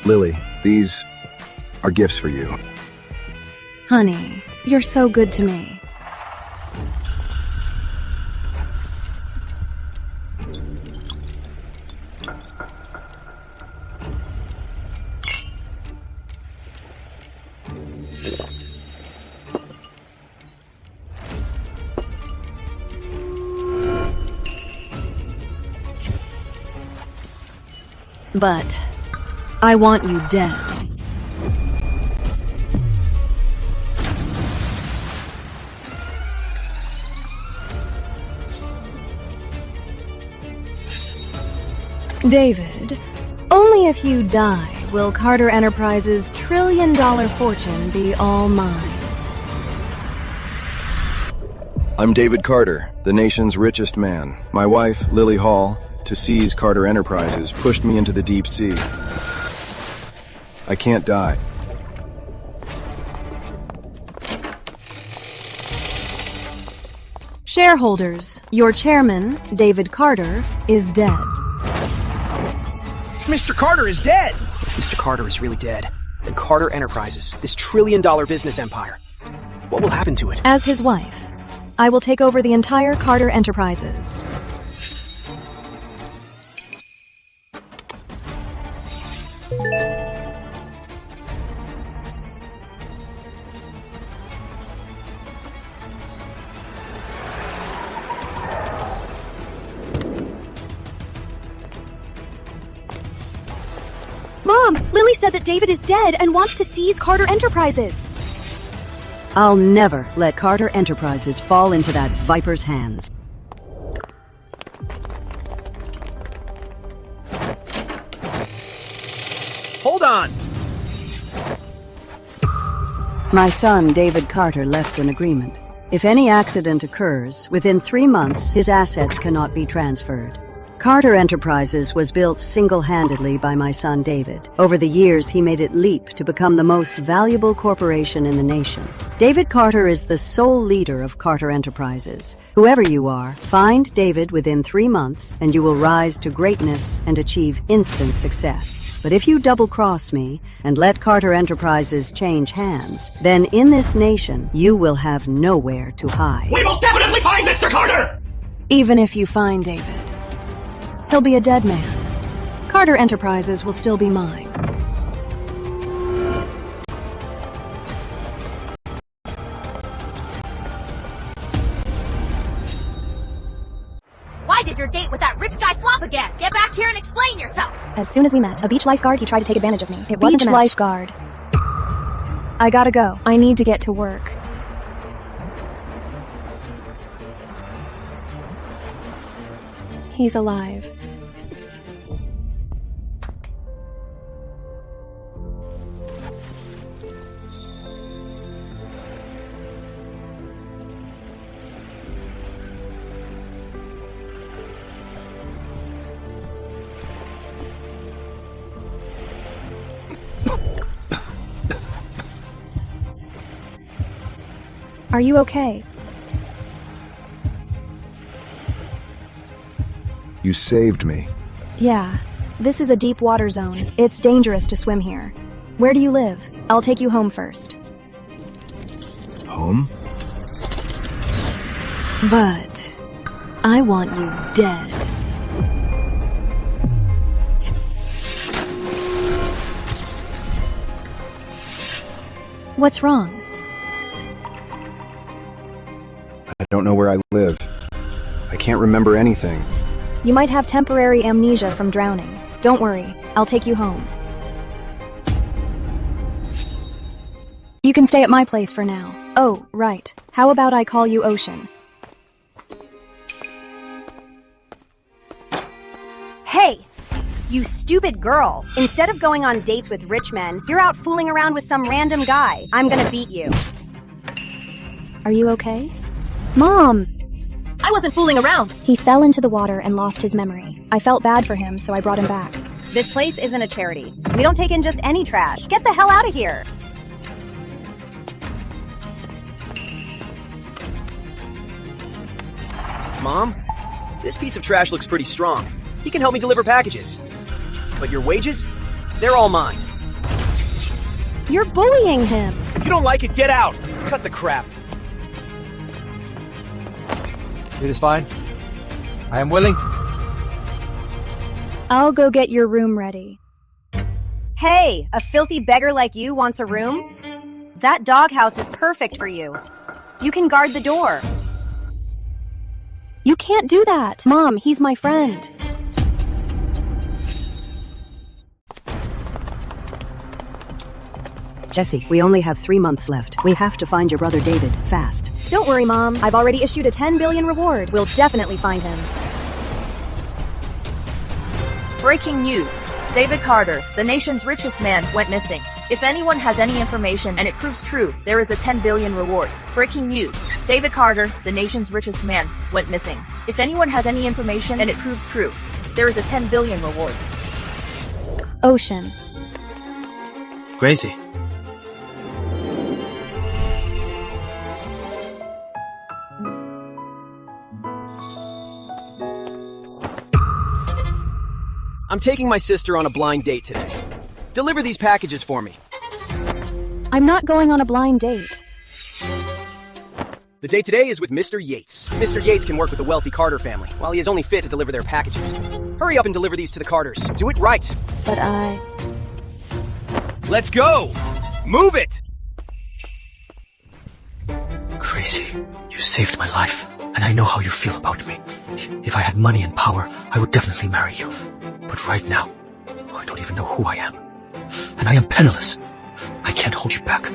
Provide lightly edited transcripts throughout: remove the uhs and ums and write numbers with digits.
Lily, these are gifts for you. Honey, you're so good to me. But I want you dead. David, only if you die will Carter Enterprises' trillion-dollar fortune be all mine. I'm David Carter, the nation's richest man. My wife, Lily Hall, to seize Carter Enterprises, pushed me into the deep sea. I can't die. Shareholders, your chairman, David Carter, is dead. Mr. Carter is dead! If Mr. Carter is really dead, then Carter Enterprises, this trillion-dollar business empire, what will happen to it? As his wife, I will take over the entire Carter Enterprises. Mom, Lily said that David is dead and wants to seize Carter Enterprises. I'll never let Carter Enterprises fall into that viper's hands. Hold on! My son, David Carter, left an agreement. If any accident occurs, within 3 months, his assets cannot be transferred. Carter Enterprises was built single-handedly by my son David. Over the years, he made it leap to become the most valuable corporation in the nation. David Carter is the sole leader of Carter Enterprises. Whoever you are, find David within 3 months, and you will rise to greatness and achieve instant success. But if you double-cross me and let Carter Enterprises change hands, then in this nation, you will have nowhere to hide. We will definitely find Mr. Carter! Even if you find David, he'll be a dead man. Carter Enterprises will still be mine. Why did your date with that rich guy flop again? Get back here and explain yourself. As soon as we met, a beach lifeguard, he tried to take advantage of me. It wasn't a match. Lifeguard. I gotta go. I need to get to work. He's alive. Are you okay? You saved me. Yeah. This is a deep water zone. It's dangerous to swim here. Where do you live? I'll take you home first. Home? But I want you dead. What's wrong? I don't know where I live. I can't remember anything. You might have temporary amnesia from drowning. Don't worry, I'll take you home. You can stay at my place for now. Oh, right. How about I call you Ocean? Hey! You stupid girl. Instead of going on dates with rich men, you're out fooling around with some random guy. I'm gonna beat you. Are you okay? Mom! I wasn't fooling around. He fell into the water and lost his memory. I felt bad for him, so I brought him back. This place isn't a charity. We don't take in just any trash. Get the hell out of here! Mom, this piece of trash looks pretty strong. He can help me deliver packages. But your wages? They're all mine. You're bullying him. If you don't like it, get out. Cut the crap. It is fine. I am willing. I'll go get your room ready. Hey, a filthy beggar like you wants a room? That doghouse is perfect for you. You can guard the door. You can't do that. Mom, he's my friend. Jesse, we only have 3 months left. We have to find your brother David, fast. Don't worry, Mom. I've already issued a 10 billion reward. We'll definitely find him. Breaking news. David Carter, the nation's richest man, went missing. If anyone has any information and it proves true, there is a 10 billion reward. Breaking news. David Carter, the nation's richest man, went missing. If anyone has any information and it proves true, there is a 10 billion reward. Ocean. Gracie. I'm taking my sister on a blind date today. Deliver these packages for me. I'm not going on a blind date. The date today is with Mr. Yates. Mr. Yates can work with the wealthy Carter family, while he is only fit to deliver their packages. Hurry up and deliver these to the Carters. Do it right. But Let's go! Move it! Gracie, you saved my life, and I know how you feel about me. If I had money and power, I would definitely marry you. But right now, I don't even know who I am. And I am penniless. I can't hold you back.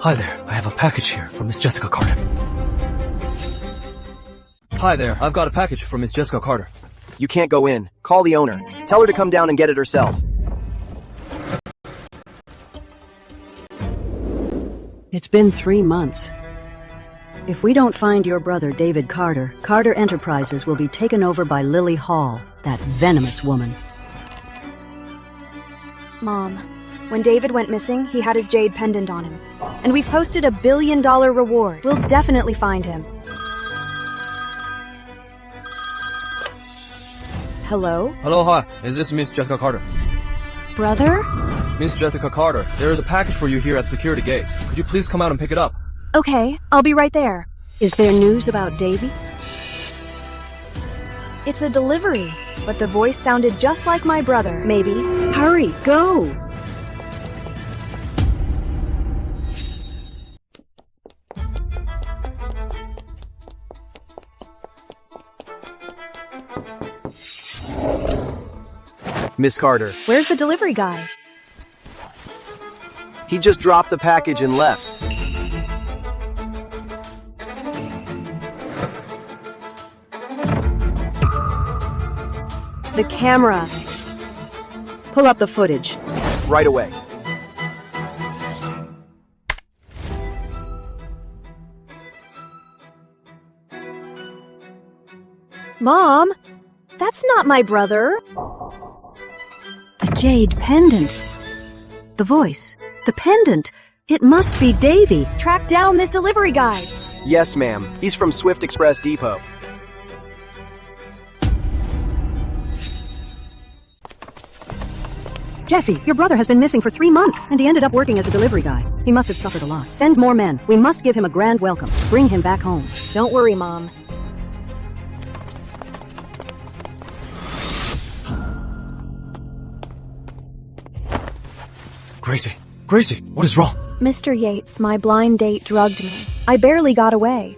Hi there, I have a package here from Miss Jessica Carter. Hi there, I've got a package from Miss Jessica Carter. You can't go in. Call the owner. Tell her to come down and get it herself. It's been 3 months. If we don't find your brother David Carter, Carter Enterprises will be taken over by Lily Hall, that venomous woman. Mom, when David went missing, he had his jade pendant on him. And we've posted a $1 billion reward. We'll definitely find him. Hello? Hello, hi. Is this Miss Jessica Carter? Brother? Miss Jessica Carter, there is a package for you here at the security gate. Could you please come out and pick it up? Okay, I'll be right there. Is there news about Davy? It's a delivery, but the voice sounded just like my brother. Maybe. Hurry, go! Miss Carter. Where's the delivery guy? He just dropped the package and left. The camera. Pull up the footage. Right away. Mom, that's not my brother. The jade pendant. The voice. The pendant. It must be Davy. Track down this delivery guy. Yes, ma'am. He's from Swift Express Depot. Jesse, your brother has been missing for 3 months, and he ended up working as a delivery guy. He must have suffered a lot. Send more men. We must give him a grand welcome. Bring him back home. Don't worry, Mom. Gracie, what is wrong? Mr. Yates, my blind date drugged me. I barely got away.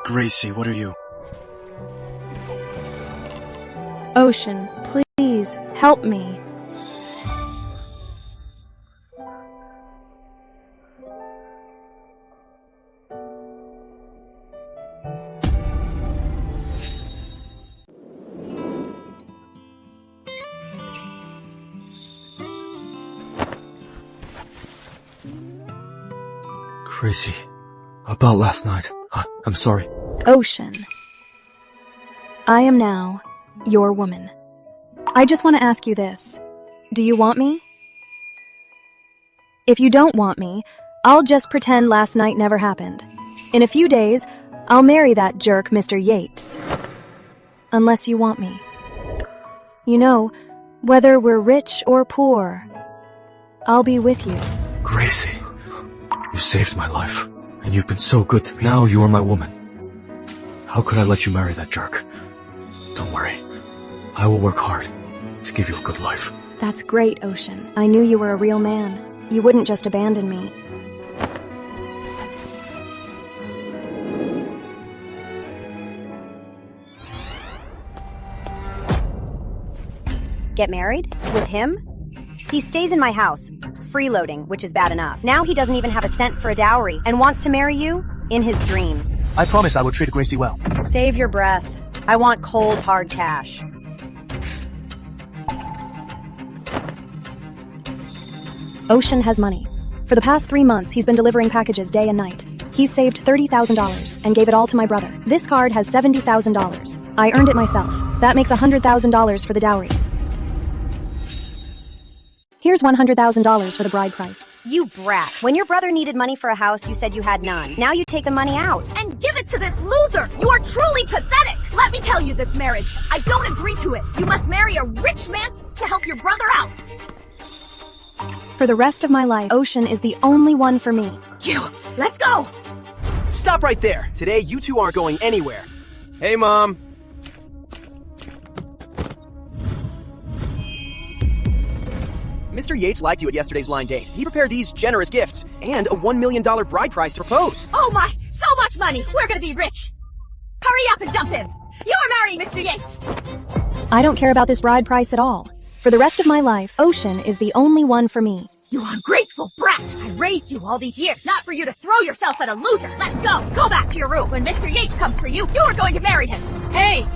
Gracie, what are you? Ocean, please, help me. Gracie, about last night. I'm sorry. Ocean. I am now your woman. I just want to ask you this. Do you want me? If you don't want me, I'll just pretend last night never happened. In a few days, I'll marry that jerk, Mr. Yates. Unless you want me. You know, whether we're rich or poor, I'll be with you. Gracie, you saved my life, and you've been so good to me. Now you're my woman. How could I let you marry that jerk? Don't worry. I will work hard to give you a good life. That's great, Ocean. I knew you were a real man. You wouldn't just abandon me. Get married? With him? He stays in my house, freeloading, which is bad enough. Now he doesn't even have a cent for a dowry and wants to marry you in his dreams. I promise I will treat Gracie well. Save your breath. I want cold, hard cash. Ocean has money. For the past 3 months, he's been delivering packages day and night. He's saved $30,000 and gave it all to my brother. This card has $70,000. I earned it myself. That makes $100,000 for the dowry. Here's $100,000 for the bride price. You brat. When your brother needed money for a house, you said you had none. Now you take the money out. And give it to this loser! You are truly pathetic! Let me tell you this marriage. I don't agree to it. You must marry a rich man to help your brother out. For the rest of my life, Ocean is the only one for me. You, let's go! Stop right there. Today, you two aren't going anywhere. Hey, Mom. Mr. Yates lied to you at yesterday's blind date. He prepared these generous gifts and a $1 million bride price to propose. Oh my, so much money! We're gonna be rich! Hurry up and dump him! You're marrying Mr. Yates! I don't care about this bride price at all. For the rest of my life, Ocean is the only one for me. You ungrateful brat! I raised you all these years, not for you to throw yourself at a loser! Let's go! Go back to your room! When Mr. Yates comes for you, you are going to marry him! Hey!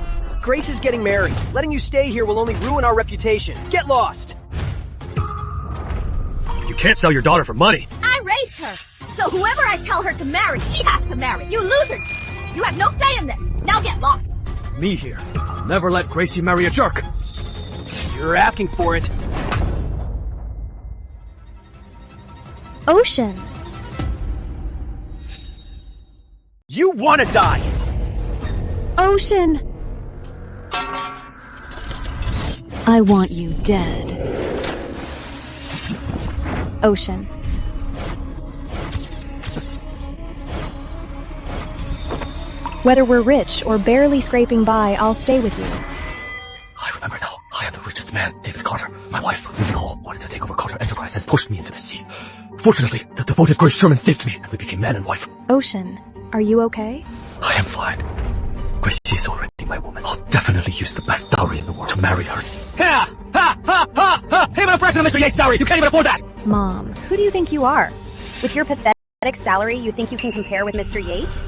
Grace is getting married. Letting you stay here will only ruin our reputation. Get lost! You can't sell your daughter for money. I raised her! So whoever I tell her to marry, she has to marry! You losers! You have no say in this! Now get lost! Me here. I'll never let Gracie marry a jerk. You're asking for it. Ocean! You wanna die! Ocean! I want you dead. Ocean. Whether we're rich or barely scraping by, I'll stay with you. I remember now. I am the richest man, David Carter. My wife, Lily Hall, wanted to take over Carter Enterprise and pushed me into the sea. Fortunately, the devoted Grace Sherman saved me, and we became man and wife. Ocean, are you okay? I am fine. Gracie is already my woman. I'll definitely use the best dowry in the world to marry her. Ha! Ha! Ha! Ha! Ha! Even a fraction of Mr. Yates' dowry! You can't even afford that! Mom. Who do you think you are? With your pathetic salary, you think you can compare with Mr. Yates?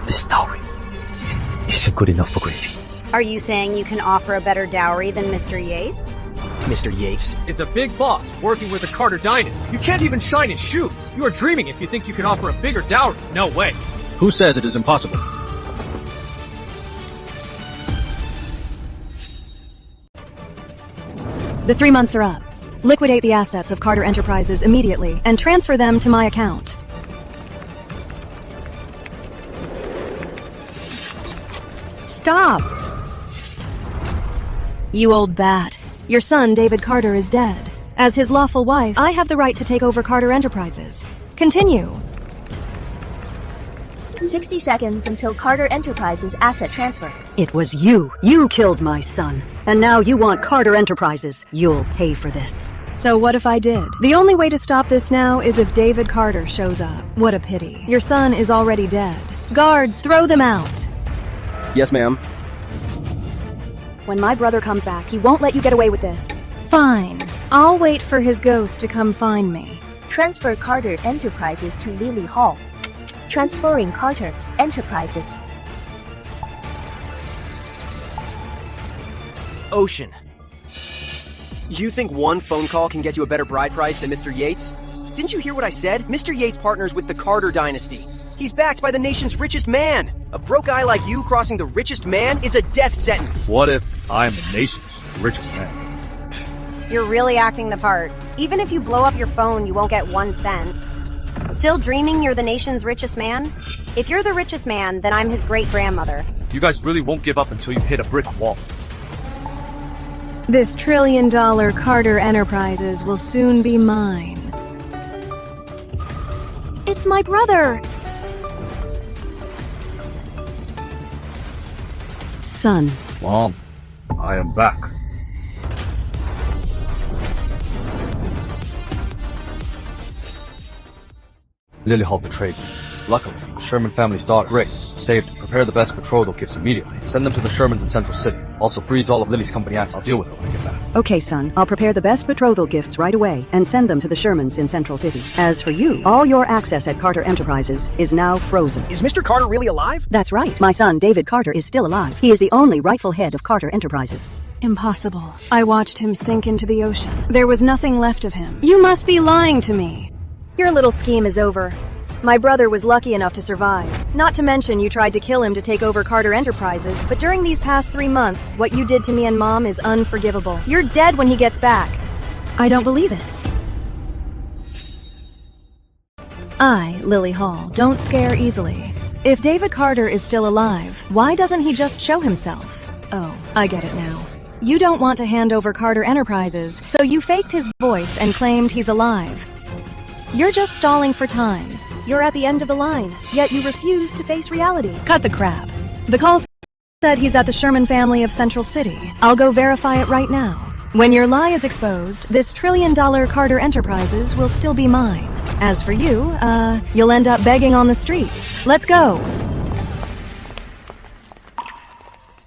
This dowry isn't good enough for Gracie. Are you saying you can offer a better dowry than Mr. Yates? Mr. Yates. Is a big boss working with the Carter dynasty. You can't even shine his shoes. You are dreaming if you think you can offer a bigger dowry. No way. Who says it is impossible? The 3 months are up. Liquidate the assets of Carter Enterprises immediately and transfer them to my account. Stop! You old bat. Your son, David Carter, is dead. As his lawful wife, I have the right to take over Carter Enterprises. Continue. 60 seconds until Carter Enterprises asset transfer. It was you. You killed my son. And now you want Carter Enterprises. You'll pay for this. So what if I did? The only way to stop this now is if David Carter shows up. What a pity. Your son is already dead. Guards, throw them out. Yes, ma'am. When my brother comes back, he won't let you get away with this. Fine. I'll wait for his ghost to come find me. Transfer Carter Enterprises to Lily Hall. Transferring Carter Enterprises. Ocean. You think one phone call can get you a better bride price than Mr. Yates? Didn't you hear what I said? Mr. Yates partners with the Carter dynasty. He's backed by the nation's richest man. A broke guy like you crossing the richest man is a death sentence. What if I'm the nation's richest man? You're really acting the part. Even if you blow up your phone, you won't get 1 cent. Still dreaming you're the nation's richest man? If you're the richest man, then I'm his great-grandmother. You guys really won't give up until you hit a brick wall. This $1 trillion Carter Enterprises will soon be mine. It's my brother! Son, Mom, I am back. Lily Hall betrayed me. Luckily, the Sherman family's daughter, Grace, saved and prepared the best betrothal gifts immediately. Send them to the Shermans in Central City. Also freeze all of Lily's company acts. I'll deal with her when I get back. okay, son, I'll prepare the best betrothal gifts right away and send them to the Shermans in Central City. As for you, all your access at Carter Enterprises is now frozen. Is Mr. Carter really alive? That's right. My son, David Carter, is still alive. He is the only rightful head of Carter Enterprises. Impossible. I watched him sink into the ocean. There was nothing left of him. You must be lying to me. Your little scheme is over. My brother was lucky enough to survive. Not to mention you tried to kill him to take over Carter Enterprises, but during these past 3 months, what you did to me and Mom is unforgivable. You're dead when he gets back. I don't believe it. I, Lily Hall, don't scare easily. If David Carter is still alive, why doesn't he just show himself? Oh, I get it now. You don't want to hand over Carter Enterprises, so you faked his voice and claimed he's alive. You're just stalling for time. You're at the end of the line, yet you refuse to face reality. Cut the crap. The call said he's at the Sherman family of Central City. I'll go verify it right now. When your lie is exposed, this $1 trillion Carter Enterprises will still be mine. As for you, you'll end up begging on the streets. Let's go.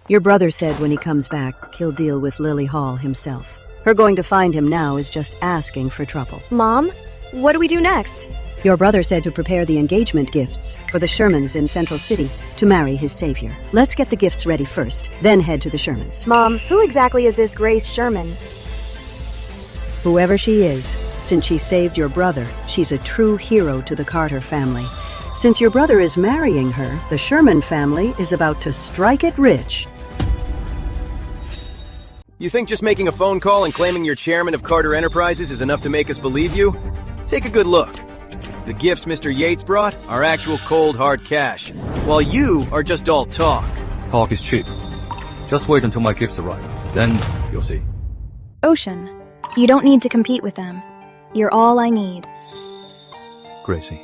Your brother said when he comes back, he'll deal with Lily Hall himself. Her going to find him now is just asking for trouble. Mom, what do we do next? Your brother said to prepare the engagement gifts for the Shermans in Central City to marry his savior. Let's get the gifts ready first, then head to the Shermans. Mom, who exactly is this Grace Sherman? Whoever she is, since she saved your brother, she's a true hero to the Carter family. Since your brother is marrying her, the Sherman family is about to strike it rich. You think just making a phone call and claiming you're chairman of Carter Enterprises is enough to make us believe you? Take a good look. The gifts Mr. Yates brought are actual cold, hard cash, while you are just all talk. Talk is cheap. Just wait until my gifts arrive. Then you'll see. Ocean, you don't need to compete with them. You're all I need. Gracie,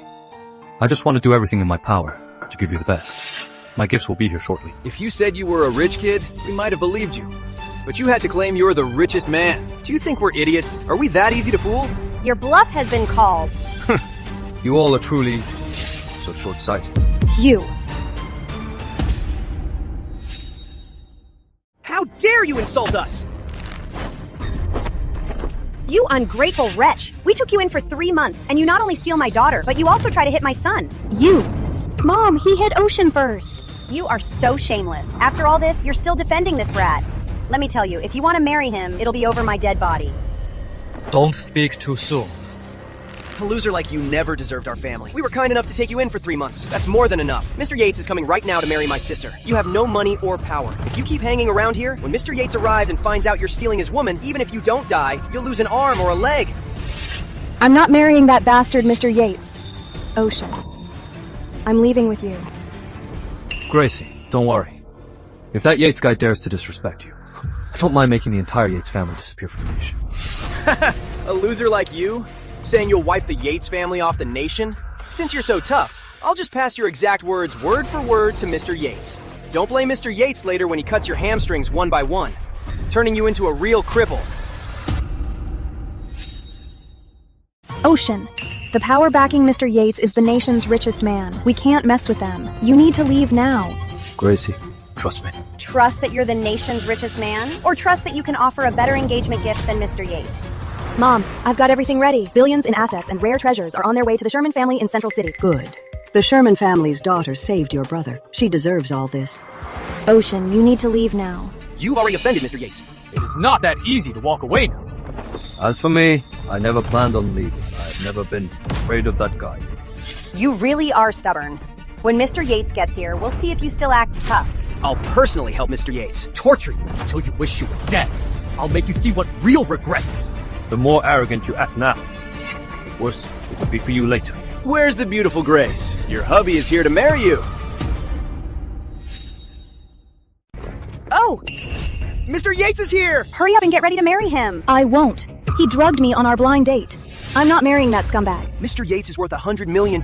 I just want to do everything in my power to give you the best. My gifts will be here shortly. If you said you were a rich kid, we might have believed you. But you had to claim you're the richest man. Do you think we're idiots? Are we that easy to fool? Your bluff has been called. You all are truly so short-sighted. You. How dare you insult us? You ungrateful wretch! We took you in for 3 months, and you not only steal my daughter, but you also try to hit my son. You. Mom, he hit Ocean first. You are so shameless. After all this, you're still defending this brat. Let me tell you, if you want to marry him, it'll be over my dead body. Don't speak too soon. A loser like you never deserved our family. We were kind enough to take you in for 3 months. That's more than enough. Mr. Yates is coming right now to marry my sister. You have no money or power. If you keep hanging around here, when Mr. Yates arrives and finds out you're stealing his woman, even if you don't die, you'll lose an arm or a leg. I'm not marrying that bastard Mr. Yates. Ocean. I'm leaving with you. Gracie, don't worry. If that Yates guy dares to disrespect you, I don't mind making the entire Yates family disappear from the nation. A loser like you? Saying you'll wipe the Yates family off the nation? Since you're so tough, I'll just pass your exact words word for word to Mr. Yates. Don't blame Mr. Yates later when he cuts your hamstrings one by one, turning you into a real cripple. Ocean. The power backing Mr. Yates is the nation's richest man. We can't mess with them. You need to leave now. Gracie, trust me. Trust that you're the nation's richest man? Or trust that you can offer a better engagement gift than Mr. Yates? Mom, I've got everything ready. Billions in assets and rare treasures are on their way to the Sherman family in Central City. Good. The Sherman family's daughter saved your brother. She deserves all this. Ocean, you need to leave now. You've already offended Mr. Yates. It is not that easy to walk away now. As for me, I never planned on leaving. I've never been afraid of that guy. You really are stubborn. When Mr. Yates gets here, we'll see if you still act tough. I'll personally help Mr. Yates. Torture you until you wish you were dead. I'll make you see what real regret is. The more arrogant you act now, the worse it will be for you later. Where's the beautiful Grace? Your hubby is here to marry you. Oh! Mr. Yates is here! Hurry up and get ready to marry him. I won't. He drugged me on our blind date. I'm not marrying that scumbag. Mr. Yates is worth $100 million.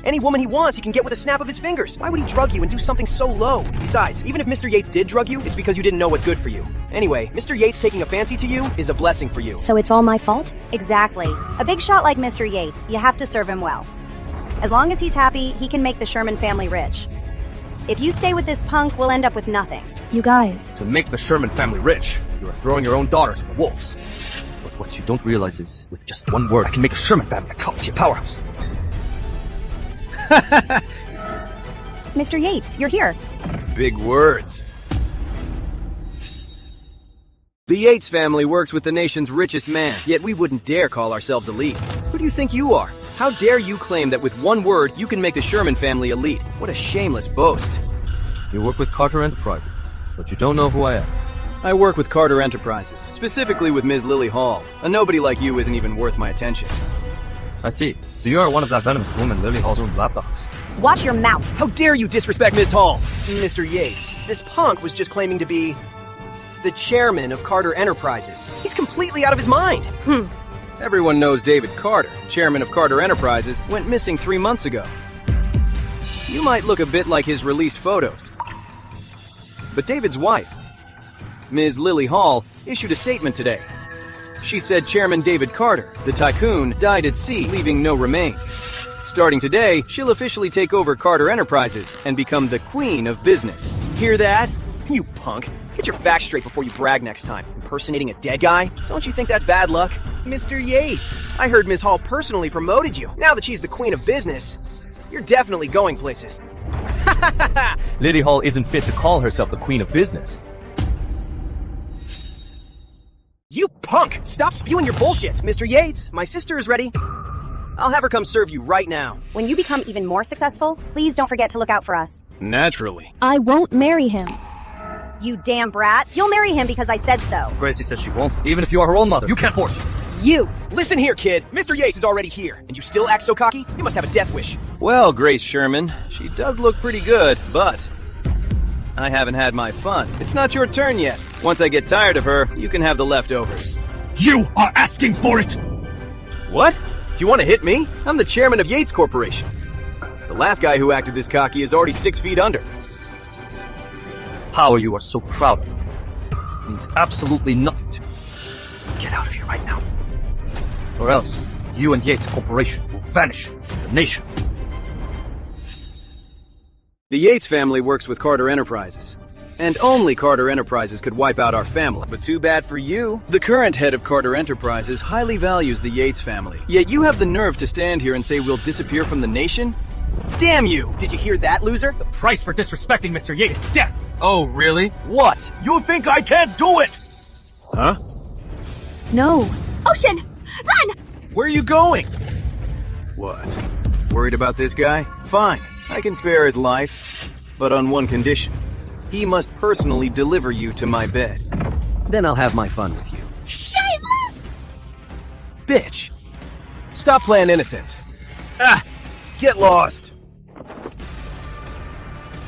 Any woman he wants, he can get with a snap of his fingers. Why would he drug you and do something so low? Besides, even if Mr. Yates did drug you, it's because you didn't know what's good for you. Anyway, Mr. Yates taking a fancy to you is a blessing for you. So it's all my fault? Exactly. A big shot like Mr. Yates, you have to serve him well. As long as he's happy, he can make the Sherman family rich. If you stay with this punk, we'll end up with nothing. You guys. To make the Sherman family rich, you are throwing your own daughter to the wolves. But what you don't realize is, with just one word, I can make the Sherman family a top-tier powerhouse. Mr. Yates, you're here. Big words. The Yates family works with the nation's richest man, yet we wouldn't dare call ourselves elite. Who do you think you are? How dare you claim that with one word you can make the Sherman family elite? What a shameless boast. You work with Carter Enterprises, but you don't know who I am. I work with Carter Enterprises, specifically with Ms. Lily Hall. A nobody like you isn't even worth my attention. I see. So you are one of that venomous woman Lily Hall's own lapdogs. Watch your mouth. How dare you disrespect Ms. Hall? Mr. Yates, this punk was just claiming to be the chairman of Carter Enterprises. He's completely out of his mind. Everyone knows David Carter, chairman of Carter Enterprises, went missing 3 months ago. You might look a bit like his released photos. But David's wife, Ms. Lily Hall, issued a statement today. She said Chairman David Carter, the tycoon, died at sea, leaving no remains. Starting today, she'll officially take over Carter Enterprises and become the queen of business. Hear that? You punk. Get your facts straight before you brag next time. Impersonating a dead guy? Don't you think that's bad luck? Mr. Yates, I heard Ms. Hall personally promoted you. Now that she's the queen of business, you're definitely going places. Lily Hall isn't fit to call herself the queen of business. You punk! Stop spewing your bullshit! Mr. Yates, my sister is ready. I'll have her come serve you right now. When you become even more successful, please don't forget to look out for us. Naturally. I won't marry him. You damn brat. You'll marry him because I said so. Gracie says she won't. Even if you are her own mother, you can't force her. You! Listen here, kid. Mr. Yates is already here, and you still act so cocky? You must have a death wish. Well, Grace Sherman, she does look pretty good, but I haven't had my fun. It's not your turn yet. Once I get tired of her, you can have the leftovers. You are asking for it! What? Do you want to hit me? I'm the chairman of Yates Corporation. The last guy who acted this cocky is already 6 feet under. Power you are so proud of means absolutely nothing to me. Get out of here right now. Or else, you and Yates Corporation will vanish from the nation. The Yates family works with Carter Enterprises. And only Carter Enterprises could wipe out our family. But too bad for you. The current head of Carter Enterprises highly values the Yates family. Yet you have the nerve to stand here and say we'll disappear from the nation? Damn you! Did you hear that, loser? The price for disrespecting Mr. Yates is death. Oh, really? What? You think I can't do it? Huh? No. Ocean! Run! Where are you going? What? Worried about this guy? Fine. I can spare his life. But on one condition. He must personally deliver you to my bed. Then I'll have my fun with you. Shameless! Bitch! Stop playing innocent. Ah! Get lost!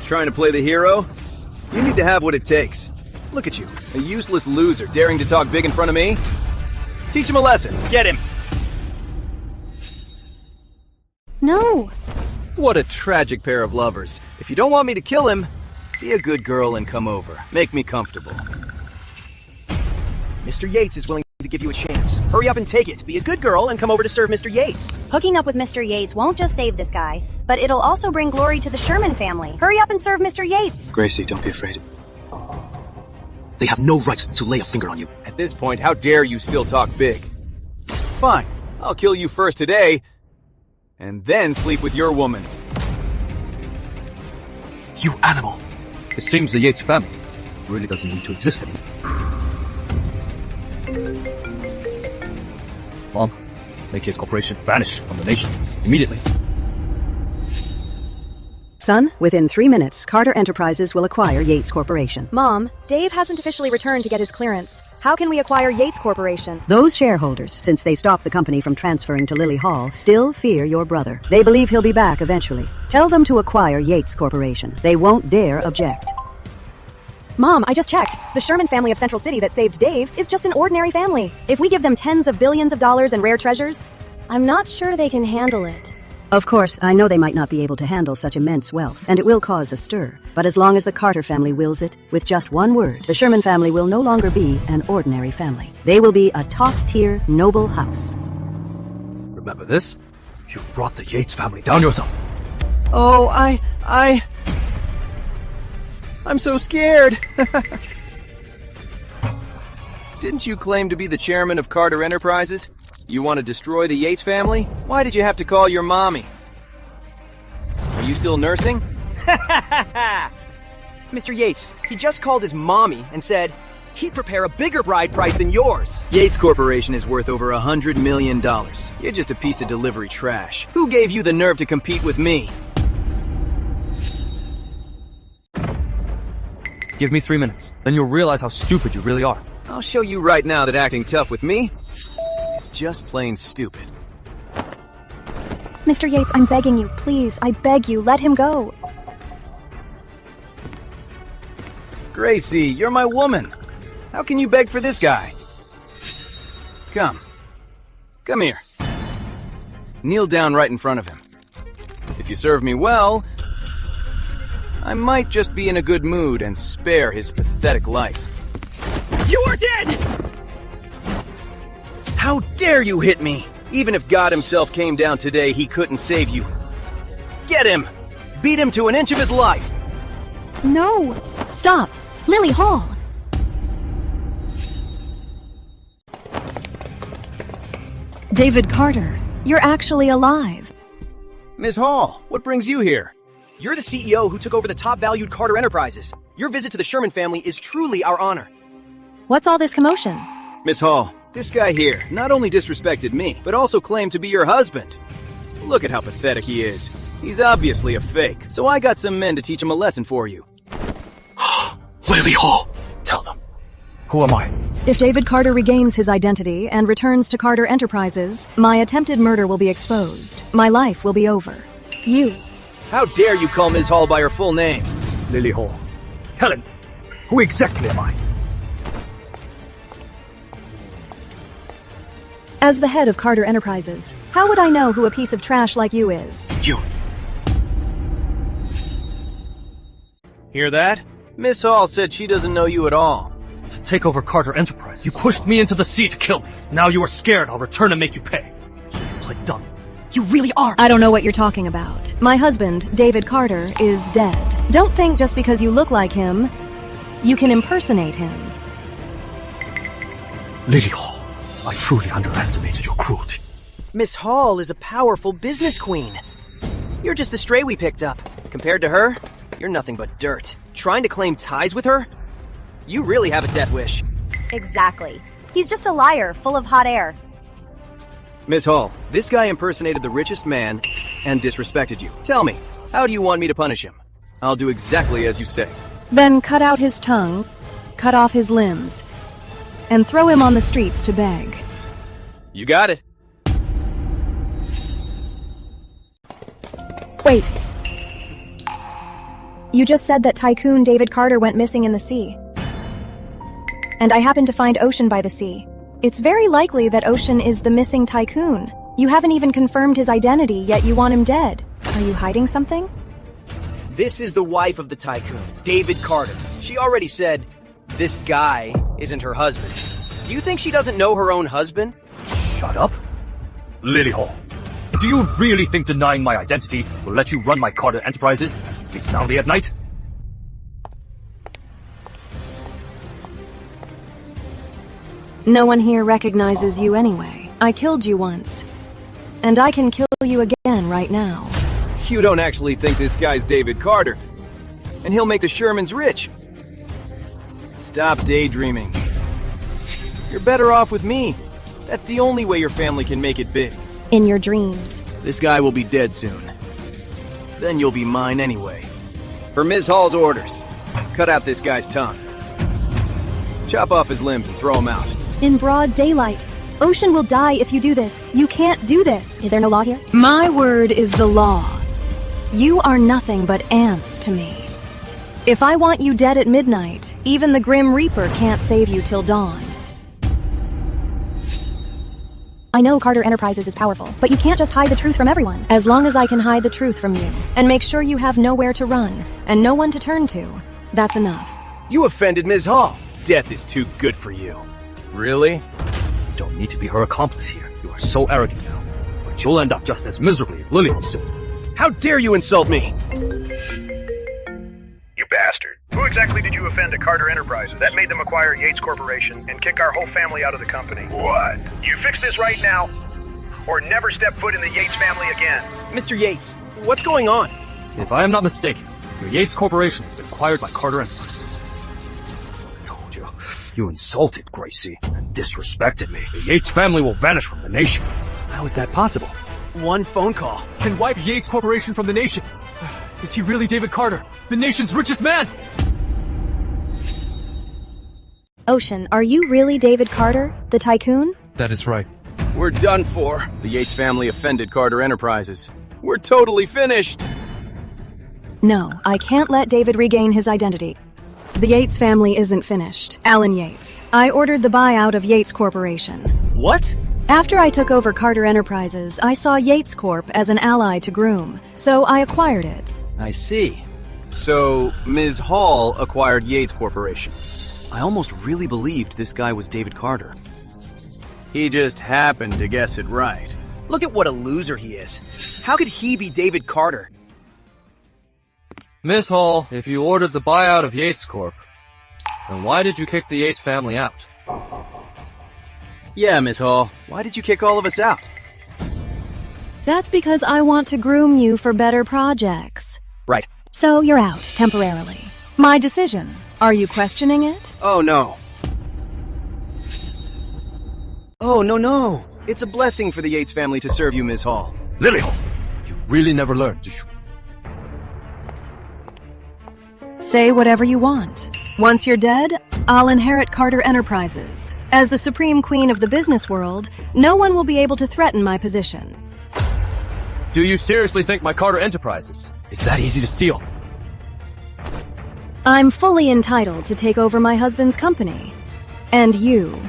Trying to play the hero? You need to have what it takes. Look at you, a useless loser daring to talk big in front of me? Teach him a lesson. Get him! No. What a tragic pair of lovers. If you don't want me to kill him, be a good girl and come over. Make me comfortable. Mr. Yates is willing to give you a chance. Hurry up and take it. Be a good girl and come over to serve Mr. Yates. Hooking up with Mr. Yates won't just save this guy, but it'll also bring glory to the Sherman family. Hurry up and serve Mr. Yates. Gracie, don't be afraid. They have no right to lay a finger on you. At this point, how dare you still talk big? Fine, I'll kill you first today, and then sleep with your woman. You animal! It seems the Yates family really doesn't need to exist anymore. Mom, make Yates Corporation vanish from the nation immediately. Son, within 3 minutes, Carter Enterprises will acquire Yates Corporation. Mom, Dave hasn't officially returned to get his clearance. How can we acquire Yates Corporation? Those shareholders, since they stopped the company from transferring to Lily Hall, still fear your brother. They believe he'll be back eventually. Tell them to acquire Yates Corporation. They won't dare object. Mom, I just checked. The Sherman family of Central City that saved Dave is just an ordinary family. If we give them tens of billions of dollars and rare treasures, I'm not sure they can handle it. Of course, I know they might not be able to handle such immense wealth, and it will cause a stir. But as long as the Carter family wills it, with just one word, the Sherman family will no longer be an ordinary family. They will be a top-tier, noble house. Remember this? You brought the Yates family down yourself. Oh, I'm so scared. Didn't you claim to be the chairman of Carter Enterprises? You want to destroy the Yates family? Why did you have to call your mommy? Are you still nursing? Mr. Yates, he just called his mommy and said he'd prepare a bigger bride price than yours. Yates Corporation is worth over $100 million. You're just a piece of delivery trash. Who gave you the nerve to compete with me? Give me 3 minutes. Then you'll realize how stupid you really are. I'll show you right now that acting tough with me is just plain stupid. Mr. Yates, I'm begging you, please, I beg you, let him go. Gracie, you're my woman. How can you beg for this guy? Come here. Kneel down right in front of him. If you serve me well, I might just be in a good mood and spare his pathetic life. You are dead! How dare you hit me? Even if God himself came down today, he couldn't save you. Get him! Beat him to an inch of his life! No! Stop! Lily Hall! David Carter, you're actually alive. Ms. Hall, what brings you here? You're the CEO who took over the top-valued Carter Enterprises. Your visit to the Sherman family is truly our honor. What's all this commotion? Miss Hall, this guy here not only disrespected me, but also claimed to be your husband. Look at how pathetic he is. He's obviously a fake, so I got some men to teach him a lesson for you. Lily Hall! Tell them. Who am I? If David Carter regains his identity and returns to Carter Enterprises, my attempted murder will be exposed. My life will be over. You. How dare you call Ms. Hall by her full name? Lily Hall. Tell him. Who exactly am I? As the head of Carter Enterprises, how would I know who a piece of trash like you is? You. Hear that? Miss Hall said she doesn't know you at all. To take over Carter Enterprise, you pushed me into the sea to kill me. Now you are scared I'll return and make you pay. So you play dumb. You really are. I don't know what you're talking about. My husband, David Carter, is dead. Don't think just because you look like him, you can impersonate him. Lily Hall, I truly underestimated your cruelty. Miss Hall is a powerful business queen. You're just the stray we picked up. Compared to her, you're nothing but dirt. Trying to claim ties with her? You really have a death wish. Exactly. He's just a liar, full of hot air. Miss Hall, this guy impersonated the richest man and disrespected you. Tell me, how do you want me to punish him? I'll do exactly as you say. Then cut out his tongue, cut off his limbs, and throw him on the streets to beg. You got it. Wait. You just said that Tycoon David Carter went missing in the sea. And I happened to find Ocean by the sea. It's very likely that Ocean is the missing Tycoon. You haven't even confirmed his identity, yet you want him dead. Are you hiding something? This is the wife of the Tycoon, David Carter. She already said, this guy isn't her husband. Do you think she doesn't know her own husband? Shut up. Lily Hall, do you really think denying my identity will let you run my Carter Enterprises and sleep soundly at night? No one here recognizes you anyway. I killed you once. And I can kill you again right now. You don't actually think this guy's David Carter. And he'll make the Shermans rich. Stop daydreaming. You're better off with me. That's the only way your family can make it big. In your dreams. This guy will be dead soon. then you'll be mine anyway. For Ms. Hall's orders, cut out this guy's tongue. Chop off his limbs and throw him out. In broad daylight. Ocean will die if you do this. You can't do this. Is there no law here? My word is the law. You are nothing but ants to me. If I want you dead at midnight, even the Grim Reaper can't save you till dawn. I know Carter Enterprises is powerful, but you can't just hide the truth from everyone. As long as I can hide the truth from you, and make sure you have nowhere to run, and no one to turn to, that's enough. You offended Ms. Hall. Death is too good for you. Really? You don't need to be her accomplice here. You are so arrogant now. But you'll end up just as miserably as Lily will soon. How dare you insult me? You bastard. Who exactly did you offend at Carter Enterprises that made them acquire Yates Corporation and kick our whole family out of the company? What? You fix this right now, or never step foot in the Yates family again. Mr. Yates, what's going on? If I am not mistaken, your Yates Corporation has been acquired by Carter Enterprises. I told you. You insulted Gracie and disrespected me. The Yates family will vanish from the nation. How is that possible? One phone call. Can wipe Yates Corporation from the nation. Is he really David Carter, the nation's richest man? Ocean, are you really David Carter, the tycoon? That is right. We're done for. The Yates family offended Carter Enterprises. We're totally finished. No, I can't let David regain his identity. The Yates family isn't finished. Alan Yates. I ordered the buyout of Yates Corporation. What? After I took over Carter Enterprises, I saw Yates Corp as an ally to groom, so I acquired it. I see. So, Ms. Hall acquired Yates Corporation. I almost really believed this guy was David Carter. He just happened to guess it right. Look at what a loser he is. How could he be David Carter? Miss Hall, if you ordered the buyout of Yates Corp, then why did you kick the Yates family out? Yeah, Ms. Hall. Why did you kick all of us out? That's because I want to groom you for better projects. Right. So you're out, temporarily. My decision. Are you questioning it? Oh, no. Oh, no. It's a blessing for the Yates family to serve you, Ms. Hall. Lily Hall, you really never learned to shoot. Say whatever you want. Once you're dead, I'll inherit Carter Enterprises. As the supreme queen of the business world, no one will be able to threaten my position. Do you seriously think my Carter Enterprises is that easy to steal? I'm fully entitled to take over my husband's company. And you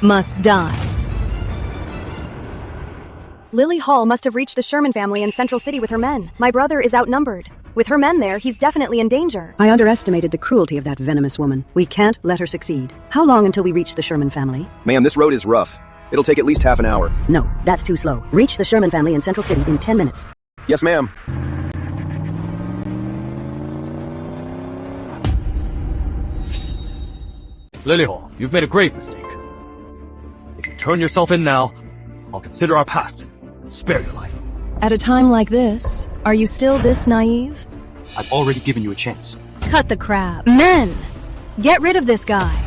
must die. Lily Hall must have reached the Sherman family in Central City with her men. My brother is outnumbered. With her men there, he's definitely in danger. I underestimated the cruelty of that venomous woman. We can't let her succeed. How long until we reach the Sherman family? Ma'am, this road is rough. It'll take at least half an hour. No, that's too slow. Reach the Sherman family in Central City in 10 minutes. Yes, ma'am. Lily Hall, you've made a grave mistake. If you turn yourself in now, I'll consider our past and spare your life. At a time like this, are you still this naive? I've already given you a chance. Cut the crap. Men! Get rid of this guy.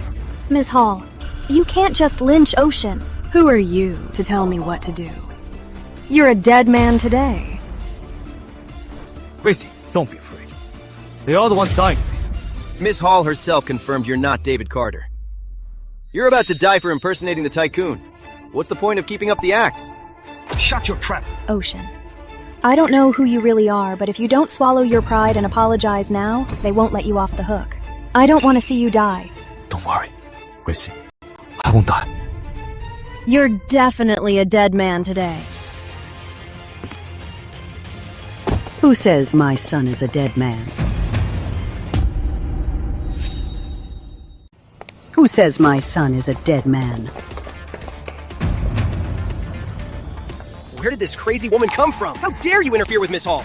Ms. Hall, you can't just lynch Ocean. Who are you to tell me what to do? You're a dead man today. Gracie, don't be afraid. They are the ones dying for you. Ms. Hall herself confirmed you're not David Carter. You're about to die for impersonating the tycoon. What's the point of keeping up the act? Shut your trap! Ocean. I don't know who you really are, but if you don't swallow your pride and apologize now, they won't let you off the hook. I don't want to see you die. Don't worry, Gracie. I won't die. You're definitely a dead man today. Who says my son is a dead man? Who says my son is a dead man? Where did this crazy woman come from? How dare you interfere with Miss Hall?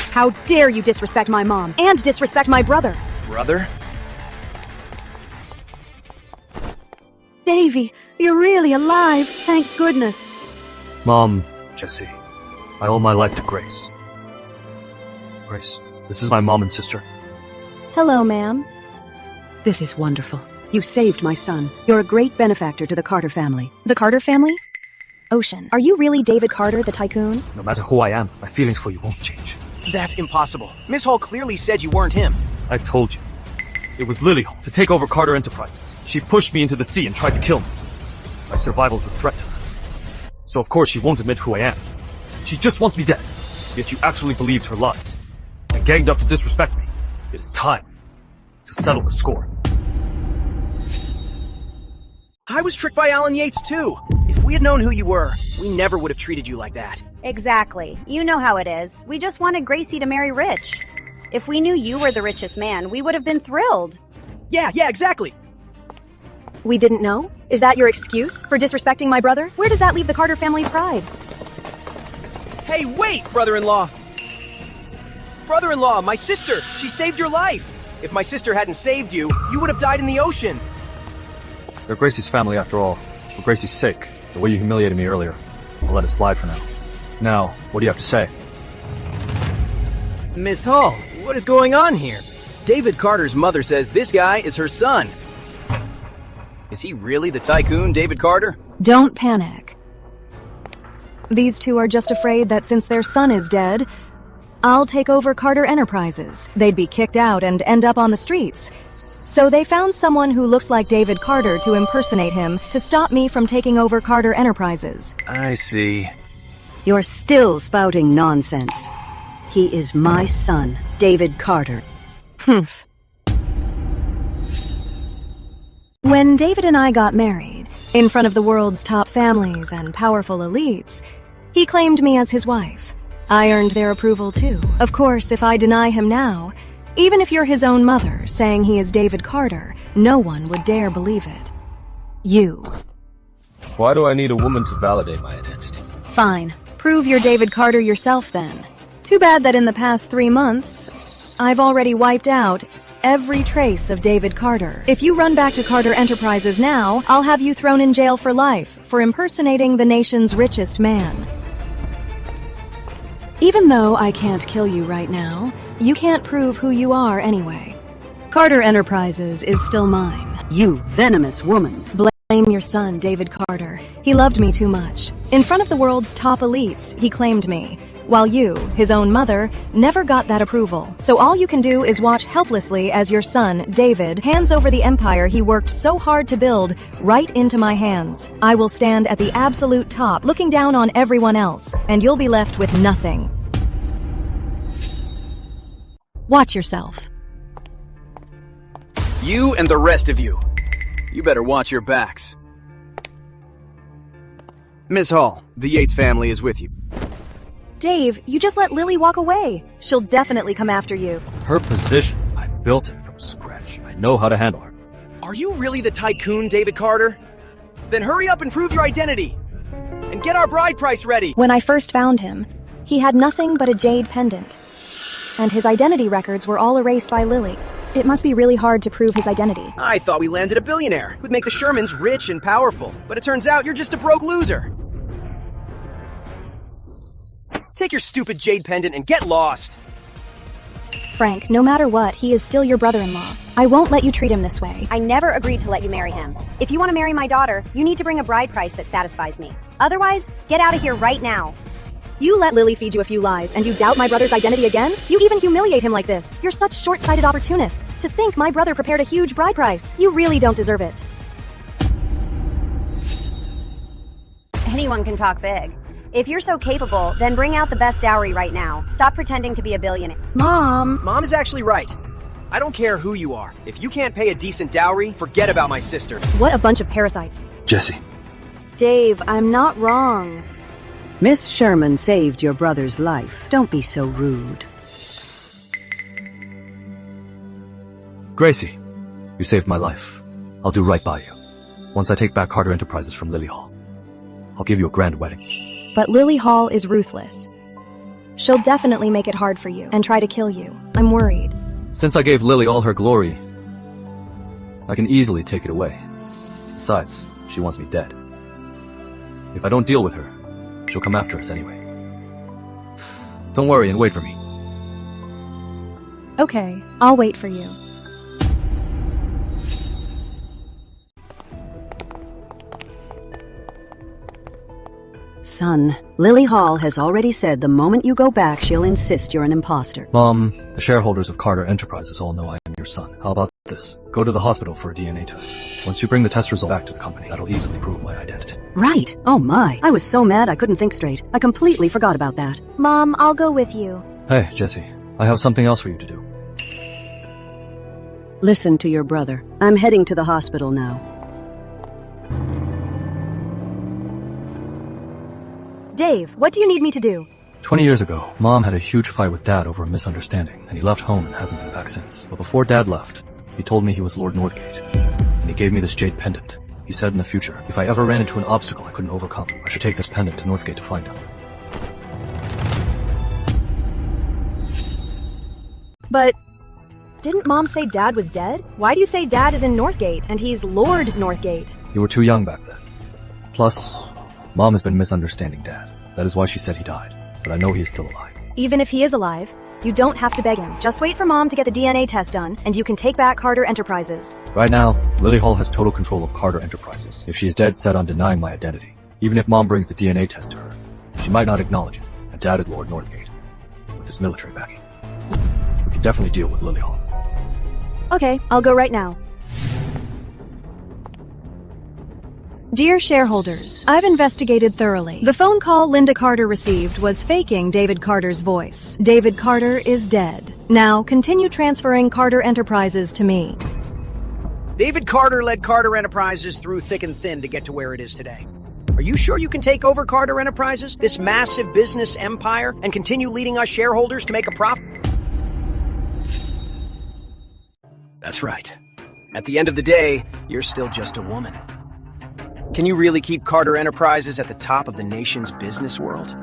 How dare you disrespect my mom and disrespect my brother? Brother? Davy, you're really alive, thank goodness. Mom, Jesse, I owe my life to Grace. Grace, this is my mom and sister. Hello, ma'am. This is wonderful. You saved my son. You're a great benefactor to the Carter family. The Carter family? Ocean, are you really David Carter, the tycoon? No matter who I am, my feelings for you won't change. That's impossible. Miss Hall clearly said you weren't him. I told you. It was Lily Hall to take over Carter Enterprises. She pushed me into the sea and tried to kill me. My survival is a threat to her. So of course she won't admit who I am. She just wants me dead. Yet you actually believed her lies. And ganged up to disrespect me. It is time to settle the score. I was tricked by Alan Yates too. If we had known who you were, we never would have treated you like that. Exactly. You know how it is. We just wanted Gracie to marry Rich. If we knew you were the richest man, we would have been thrilled. Yeah, exactly. We didn't know? Is that your excuse for disrespecting my brother? Where does that leave the Carter family's pride? Hey, wait, brother-in-law! Brother-in-law, my sister! She saved your life! If my sister hadn't saved you, you would have died in the ocean! They're Gracie's family after all. For Gracie's sake, the way you humiliated me earlier, I'll let it slide for now. Now, what do you have to say? Miss Hall, what is going on here? David Carter's mother says this guy is her son. Is he really the tycoon, David Carter? Don't panic. These two are just afraid that since their son is dead, I'll take over Carter Enterprises. They'd be kicked out and end up on the streets. So they found someone who looks like David Carter to impersonate him to stop me from taking over Carter Enterprises. I see. You're still spouting nonsense. He is my son, David Carter. Humph. When David and I got married, in front of the world's top families and powerful elites, he claimed me as his wife. I earned their approval too. Of course, if I deny him now, even if you're his own mother saying he is David Carter, no one would dare believe it. You. Why do I need a woman to validate my identity? Fine. Prove you're David Carter yourself then. Too bad that in the past 3 months, I've already wiped out every trace of David Carter. If you run back to Carter Enterprises now, I'll have you thrown in jail for life for impersonating the nation's richest man. Even though I can't kill you right now, you can't prove who you are anyway. Carter Enterprises is still mine. You venomous woman. Blame your son, David Carter. He loved me too much. In front of the world's top elites, he claimed me, while you, his own mother, never got that approval. So all you can do is watch helplessly as your son, David, hands over the empire he worked so hard to build right into my hands. I will stand at the absolute top, looking down on everyone else, and you'll be left with nothing. Watch yourself. You and the rest of you. You better watch your backs. Miss Hall, the Yates family is with you. Dave, you just let Lily walk away. She'll definitely come after you. Her position, I built it from scratch. I know how to handle her. Are you really the tycoon, David Carter? Then hurry up and prove your identity! And get our bride price ready! When I first found him, he had nothing but a jade pendant. And his identity records were all erased by Lily. It must be really hard to prove his identity. I thought we landed a billionaire who'd make the Shermans rich and powerful, but it turns out you're just a broke loser. Take your stupid jade pendant and get lost. Frank, no matter what, he is still your brother-in-law. I won't let you treat him this way. I never agreed to let you marry him. If you want to marry my daughter, you need to bring a bride price that satisfies me. Otherwise, get out of here right now. You let Lily feed you a few lies, and you doubt my brother's identity again? You even humiliate him like this. You're such short-sighted opportunists. To think my brother prepared a huge bride price. You really don't deserve it. Anyone can talk big. If you're so capable, then bring out the best dowry right now. Stop pretending to be a billionaire. Mom! Mom is actually right. I don't care who you are. If you can't pay a decent dowry, forget about my sister. What a bunch of parasites. Jesse. Dave, I'm not wrong. Miss Sherman saved your brother's life. Don't be so rude. Gracie, you saved my life. I'll do right by you. Once I take back Carter Enterprises from Lily Hall, I'll give you a grand wedding. But Lily Hall is ruthless. She'll definitely make it hard for you and try to kill you. I'm worried. Since I gave Lily all her glory, I can easily take it away. Besides, she wants me dead. If I don't deal with her, she'll come after us anyway. Don't worry and wait for me. Okay, I'll wait for you. Son, Lily Hall has already said the moment you go back, she'll insist you're an imposter. Mom, the shareholders of Carter Enterprises all know I am your son. How about this? Go to the hospital for a DNA test. Once you bring the test result back to the company, that'll easily prove my identity. Right. Oh my. I was so mad I couldn't think straight. I completely forgot about that. Mom, I'll go with you. Hey, Jesse, I have something else for you to do. Listen to your brother. I'm heading to the hospital now. Dave, what do you need me to do? 20 years ago, Mom had a huge fight with Dad over a misunderstanding, and he left home and hasn't been back since. But before Dad left, he told me he was Lord Northgate, and he gave me this jade pendant. He said in the future, if I ever ran into an obstacle I couldn't overcome, I should take this pendant to Northgate to find him. But didn't Mom say Dad was dead? Why do you say Dad is in Northgate and he's Lord Northgate? You were too young back then. Plus, Mom has been misunderstanding Dad. That is why she said he died. But I know he is still alive. Even if he is alive, you don't have to beg him. Just wait for Mom to get the DNA test done, and you can take back Carter Enterprises. Right now, Lily Hall has total control of Carter Enterprises. If she is dead set on denying my identity, even if Mom brings the DNA test to her, she might not acknowledge it, and Dad is Lord Northgate, with his military backing. We can definitely deal with Lily Hall. Okay, I'll go right now. Dear shareholders, I've investigated thoroughly. The phone call Linda Carter received was faking David Carter's voice. David Carter is dead. Now, continue transferring Carter Enterprises to me. David Carter led Carter Enterprises through thick and thin to get to where it is today. Are you sure you can take over Carter Enterprises, this massive business empire, and continue leading us shareholders to make a profit? That's right. At the end of the day, you're still just a woman. Can you really keep Carter Enterprises at the top of the nation's business world?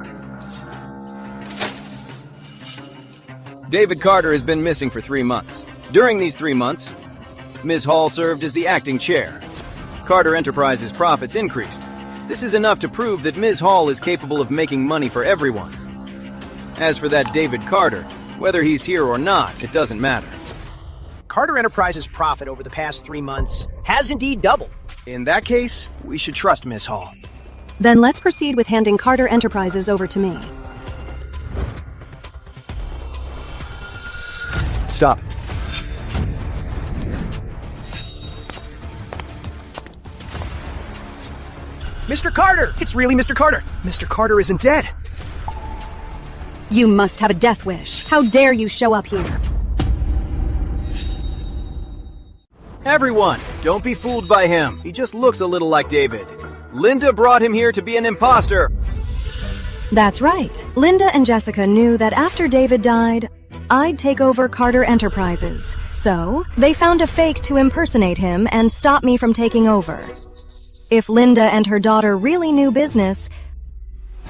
David Carter has been missing for 3 months. During these 3 months, Ms. Hall served as the acting chair. Carter Enterprises' profits increased. This is enough to prove that Ms. Hall is capable of making money for everyone. As for that David Carter, whether he's here or not, it doesn't matter. Carter Enterprises' profit over the past 3 months has indeed doubled. In that case, we should trust Ms. Hall. Then let's proceed with handing Carter Enterprises over to me. Stop. Mr. Carter! It's really Mr. Carter! Mr. Carter isn't dead! You must have a death wish. How dare you show up here? Everyone, don't be fooled by him. He just looks a little like David. Linda brought him here to be an imposter. That's right. Linda and Jessica knew that after David died, I'd take over Carter Enterprises. So, they found a fake to impersonate him and stop me from taking over. If Linda and her daughter really knew business,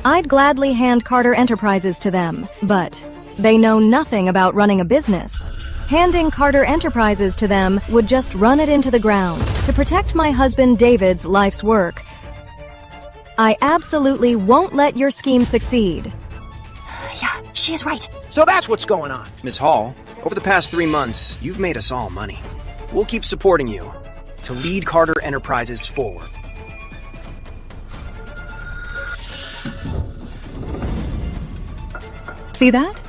I'd gladly hand Carter Enterprises to them. But they know nothing about running a business. Handing Carter Enterprises to them would just run it into the ground. To protect my husband David's life's work, I absolutely won't let your scheme succeed. Yeah, she is right. So that's what's going on. Ms. Hall, over the past 3 months, you've made us all money. We'll keep supporting you to lead Carter Enterprises forward. See that?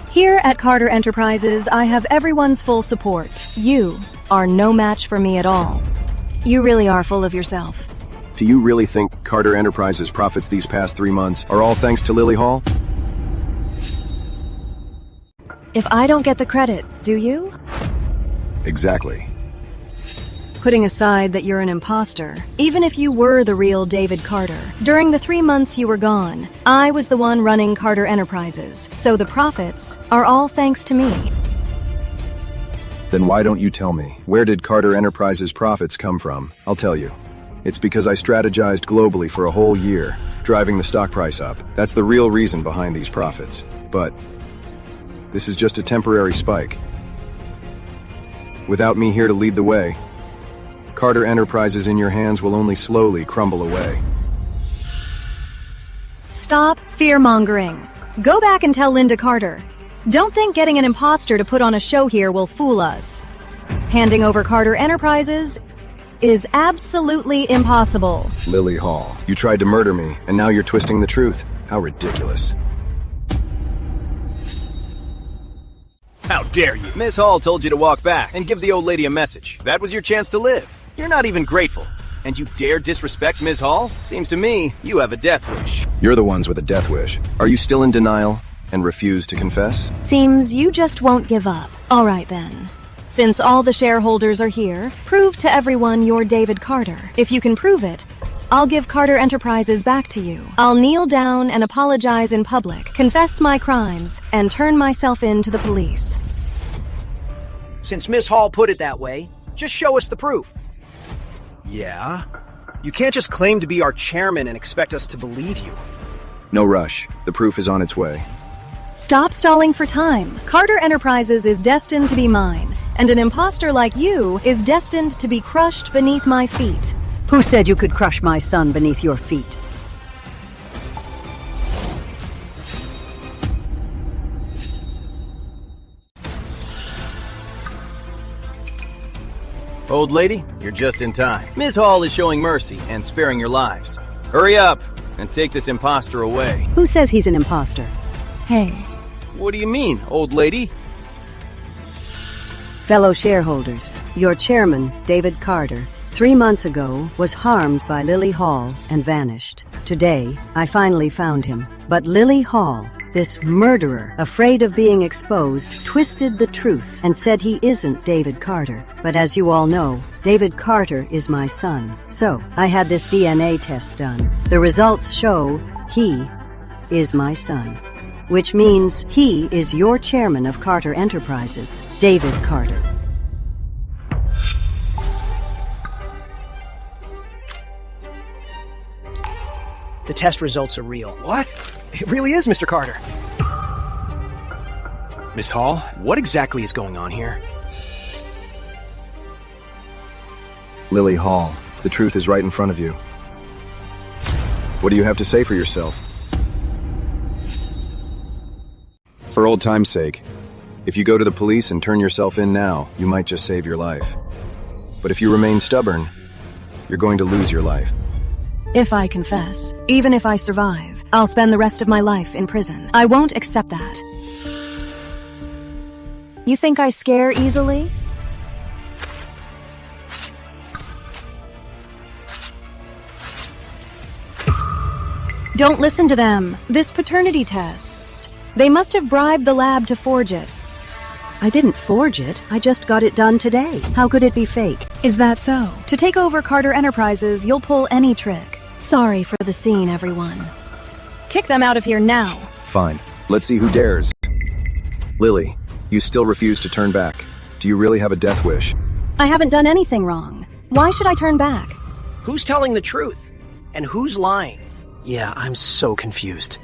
Here at Carter Enterprises, I have everyone's full support. You are no match for me at all. You really are full of yourself. Do you really think Carter Enterprises' profits these past 3 months are all thanks to Lily Hall? If I don't get the credit, do you? Exactly. Putting aside that you're an imposter, even if you were the real David Carter, during the 3 months you were gone, I was the one running Carter Enterprises, so the profits are all thanks to me. Then why don't you tell me? Where did Carter Enterprises' profits come from? I'll tell you. It's because I strategized globally for a whole year, driving the stock price up. That's the real reason behind these profits. But this is just a temporary spike. Without me here to lead the way, Carter Enterprises in your hands will only slowly crumble away. Stop fear-mongering. Go back and tell Linda Carter. Don't think getting an imposter to put on a show here will fool us. Handing over Carter Enterprises is absolutely impossible. Lily Hall, you tried to murder me, and now you're twisting the truth. How ridiculous. How dare you? Miss Hall told you to walk back and give the old lady a message. That was your chance to live. You're not even grateful. And you dare disrespect Ms. Hall? Seems to me you have a death wish. You're the ones with a death wish. Are you still in denial and refuse to confess? Seems you just won't give up. All right then. Since all the shareholders are here, prove to everyone you're David Carter. If you can prove it, I'll give Carter Enterprises back to you. I'll kneel down and apologize in public, confess my crimes, and turn myself in to the police. Since Miss Hall put it that way, just show us the proof. Yeah? You can't just claim to be our chairman and expect us to believe you. No rush. The proof is on its way. Stop stalling for time. Carter Enterprises is destined to be mine, and an imposter like you is destined to be crushed beneath my feet. Who said you could crush my son beneath your feet? Old lady, you're just in time. Ms. Hall is showing mercy and sparing your lives. Hurry up and take this imposter away. Who says he's an imposter? Hey. What do you mean, old lady? Fellow shareholders, your chairman, David Carter, 3 months ago was harmed by Lily Hall and vanished. Today, I finally found him. But Lily Hall, this murderer, afraid of being exposed, twisted the truth and said he isn't David Carter. But as you all know, David Carter is my son. So, I had this DNA test done. The results show he is my son. Which means he is your chairman of Carter Enterprises, David Carter. The test results are real. What? It really is Mr. Carter. Miss Hall, what exactly is going on here? Lily Hall, the truth is right in front of you. What do you have to say for yourself? For old time's sake, if you go to the police and turn yourself in now, you might just save your life. But if you remain stubborn, you're going to lose your life. If I confess, even if I survive, I'll spend the rest of my life in prison. I won't accept that. You think I scare easily? Don't listen to them. This paternity test. They must have bribed the lab to forge it. I didn't forge it. I just got it done today. How could it be fake? Is that so? To take over Carter Enterprises, you'll pull any trick. Sorry for the scene, everyone. Kick them out of here now. Fine. Let's see who dares. Lily, you still refuse to turn back. Do you really have a death wish? I haven't done anything wrong. Why should I turn back? Who's telling the truth? And who's lying? Yeah, I'm so confused.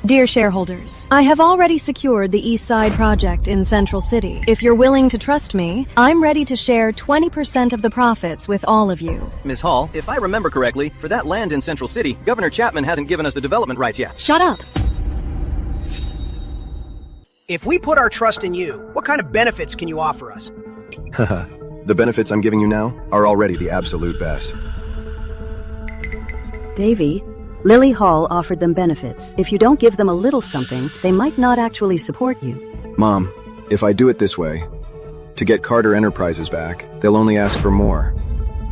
Dear shareholders, I have already secured the East Side project in Central City. If you're willing to trust me, I'm ready to share 20% of the profits with all of you. Ms. Hall, if I remember correctly, for that land in Central City, Governor Chapman hasn't given us the development rights yet. Shut up. If we put our trust in you, what kind of benefits can you offer us? Haha. The benefits I'm giving you now are already the absolute best. Davy, Lily Hall offered them benefits. If you don't give them a little something, they might not actually support you. Mom, if I do it this way, to get Carter Enterprises back, they'll only ask for more.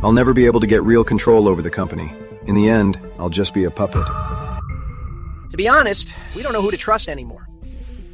I'll never be able to get real control over the company. In the end, I'll just be a puppet. To be honest, we don't know who to trust anymore.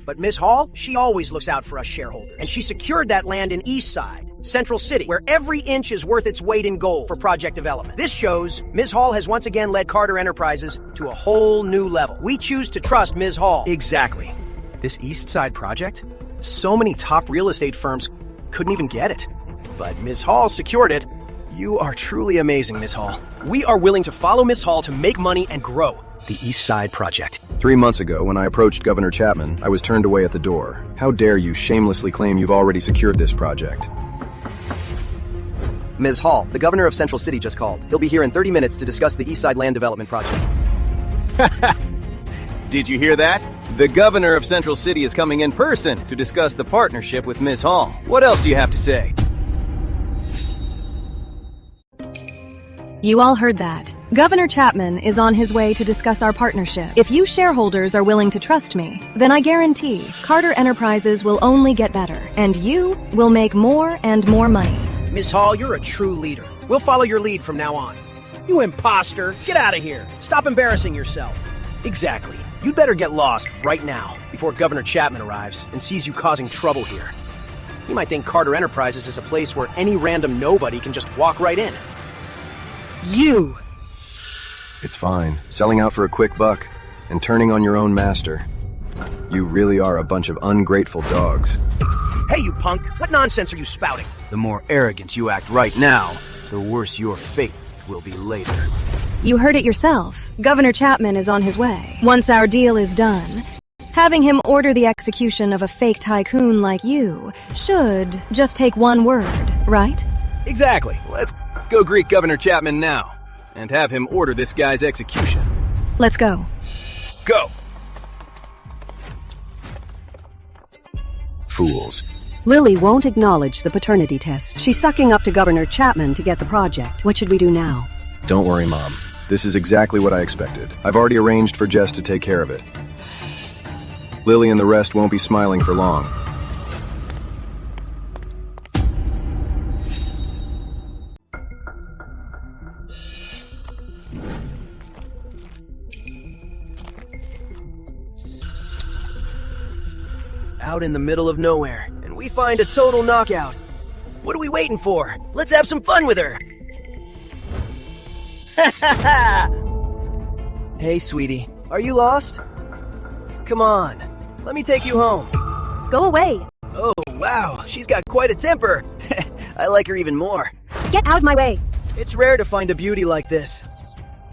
But Ms. Hall, she always looks out for us shareholders. And she secured that land in East Side, Central City, where every inch is worth its weight in gold for project development. This shows Ms. Hall has once again led Carter Enterprises to a whole new level. We choose to trust Ms. Hall. Exactly. This East Side project? So many top real estate firms couldn't even get it. But Ms. Hall secured it. You are truly amazing, Ms. Hall. We are willing to follow Ms. Hall to make money and grow the East Side project. 3 months ago, when I approached Governor Chapman, I was turned away at the door. How dare you shamelessly claim you've already secured this project? Ms. Hall, the governor of Central City just called. He'll be here in 30 minutes to discuss the East Side land development project. Did you hear that? The governor of Central City is coming in person to discuss the partnership with Ms. Hall. What else do you have to say? You all heard that. Governor Chapman is on his way to discuss our partnership. If you shareholders are willing to trust me, then I guarantee Carter Enterprises will only get better, and you will make more and more money. Miss Hall, you're a true leader. We'll follow your lead from now on. You imposter! Get out of here! Stop embarrassing yourself. Exactly. You'd better get lost right now, before Governor Chapman arrives and sees you causing trouble here. He might think Carter Enterprises is a place where any random nobody can just walk right in. You! It's fine. Selling out for a quick buck and turning on your own master. You really are a bunch of ungrateful dogs. Hey, you punk! What nonsense are you spouting? The more arrogant you act right now, the worse your fate will be later. You heard it yourself. Governor Chapman is on his way. Once our deal is done, having him order the execution of a fake tycoon like you should just take one word, right? Exactly. Let's go greet Governor Chapman now and have him order this guy's execution. Let's go. Go! Fools. Lily won't acknowledge the paternity test. She's sucking up to Governor Chapman to get the project. What should we do now? Don't worry, Mom. This is exactly what I expected. I've already arranged for Jess to take care of it. Lily and the rest won't be smiling for long. Out in the middle of nowhere, and we find a total knockout. What are we waiting for? Let's have some fun with her! Ha ha ha! Hey, sweetie, are you lost? Come on, let me take you home. Go away. Oh, wow, she's got quite a temper. I like her even more. Get out of my way. It's rare to find a beauty like this.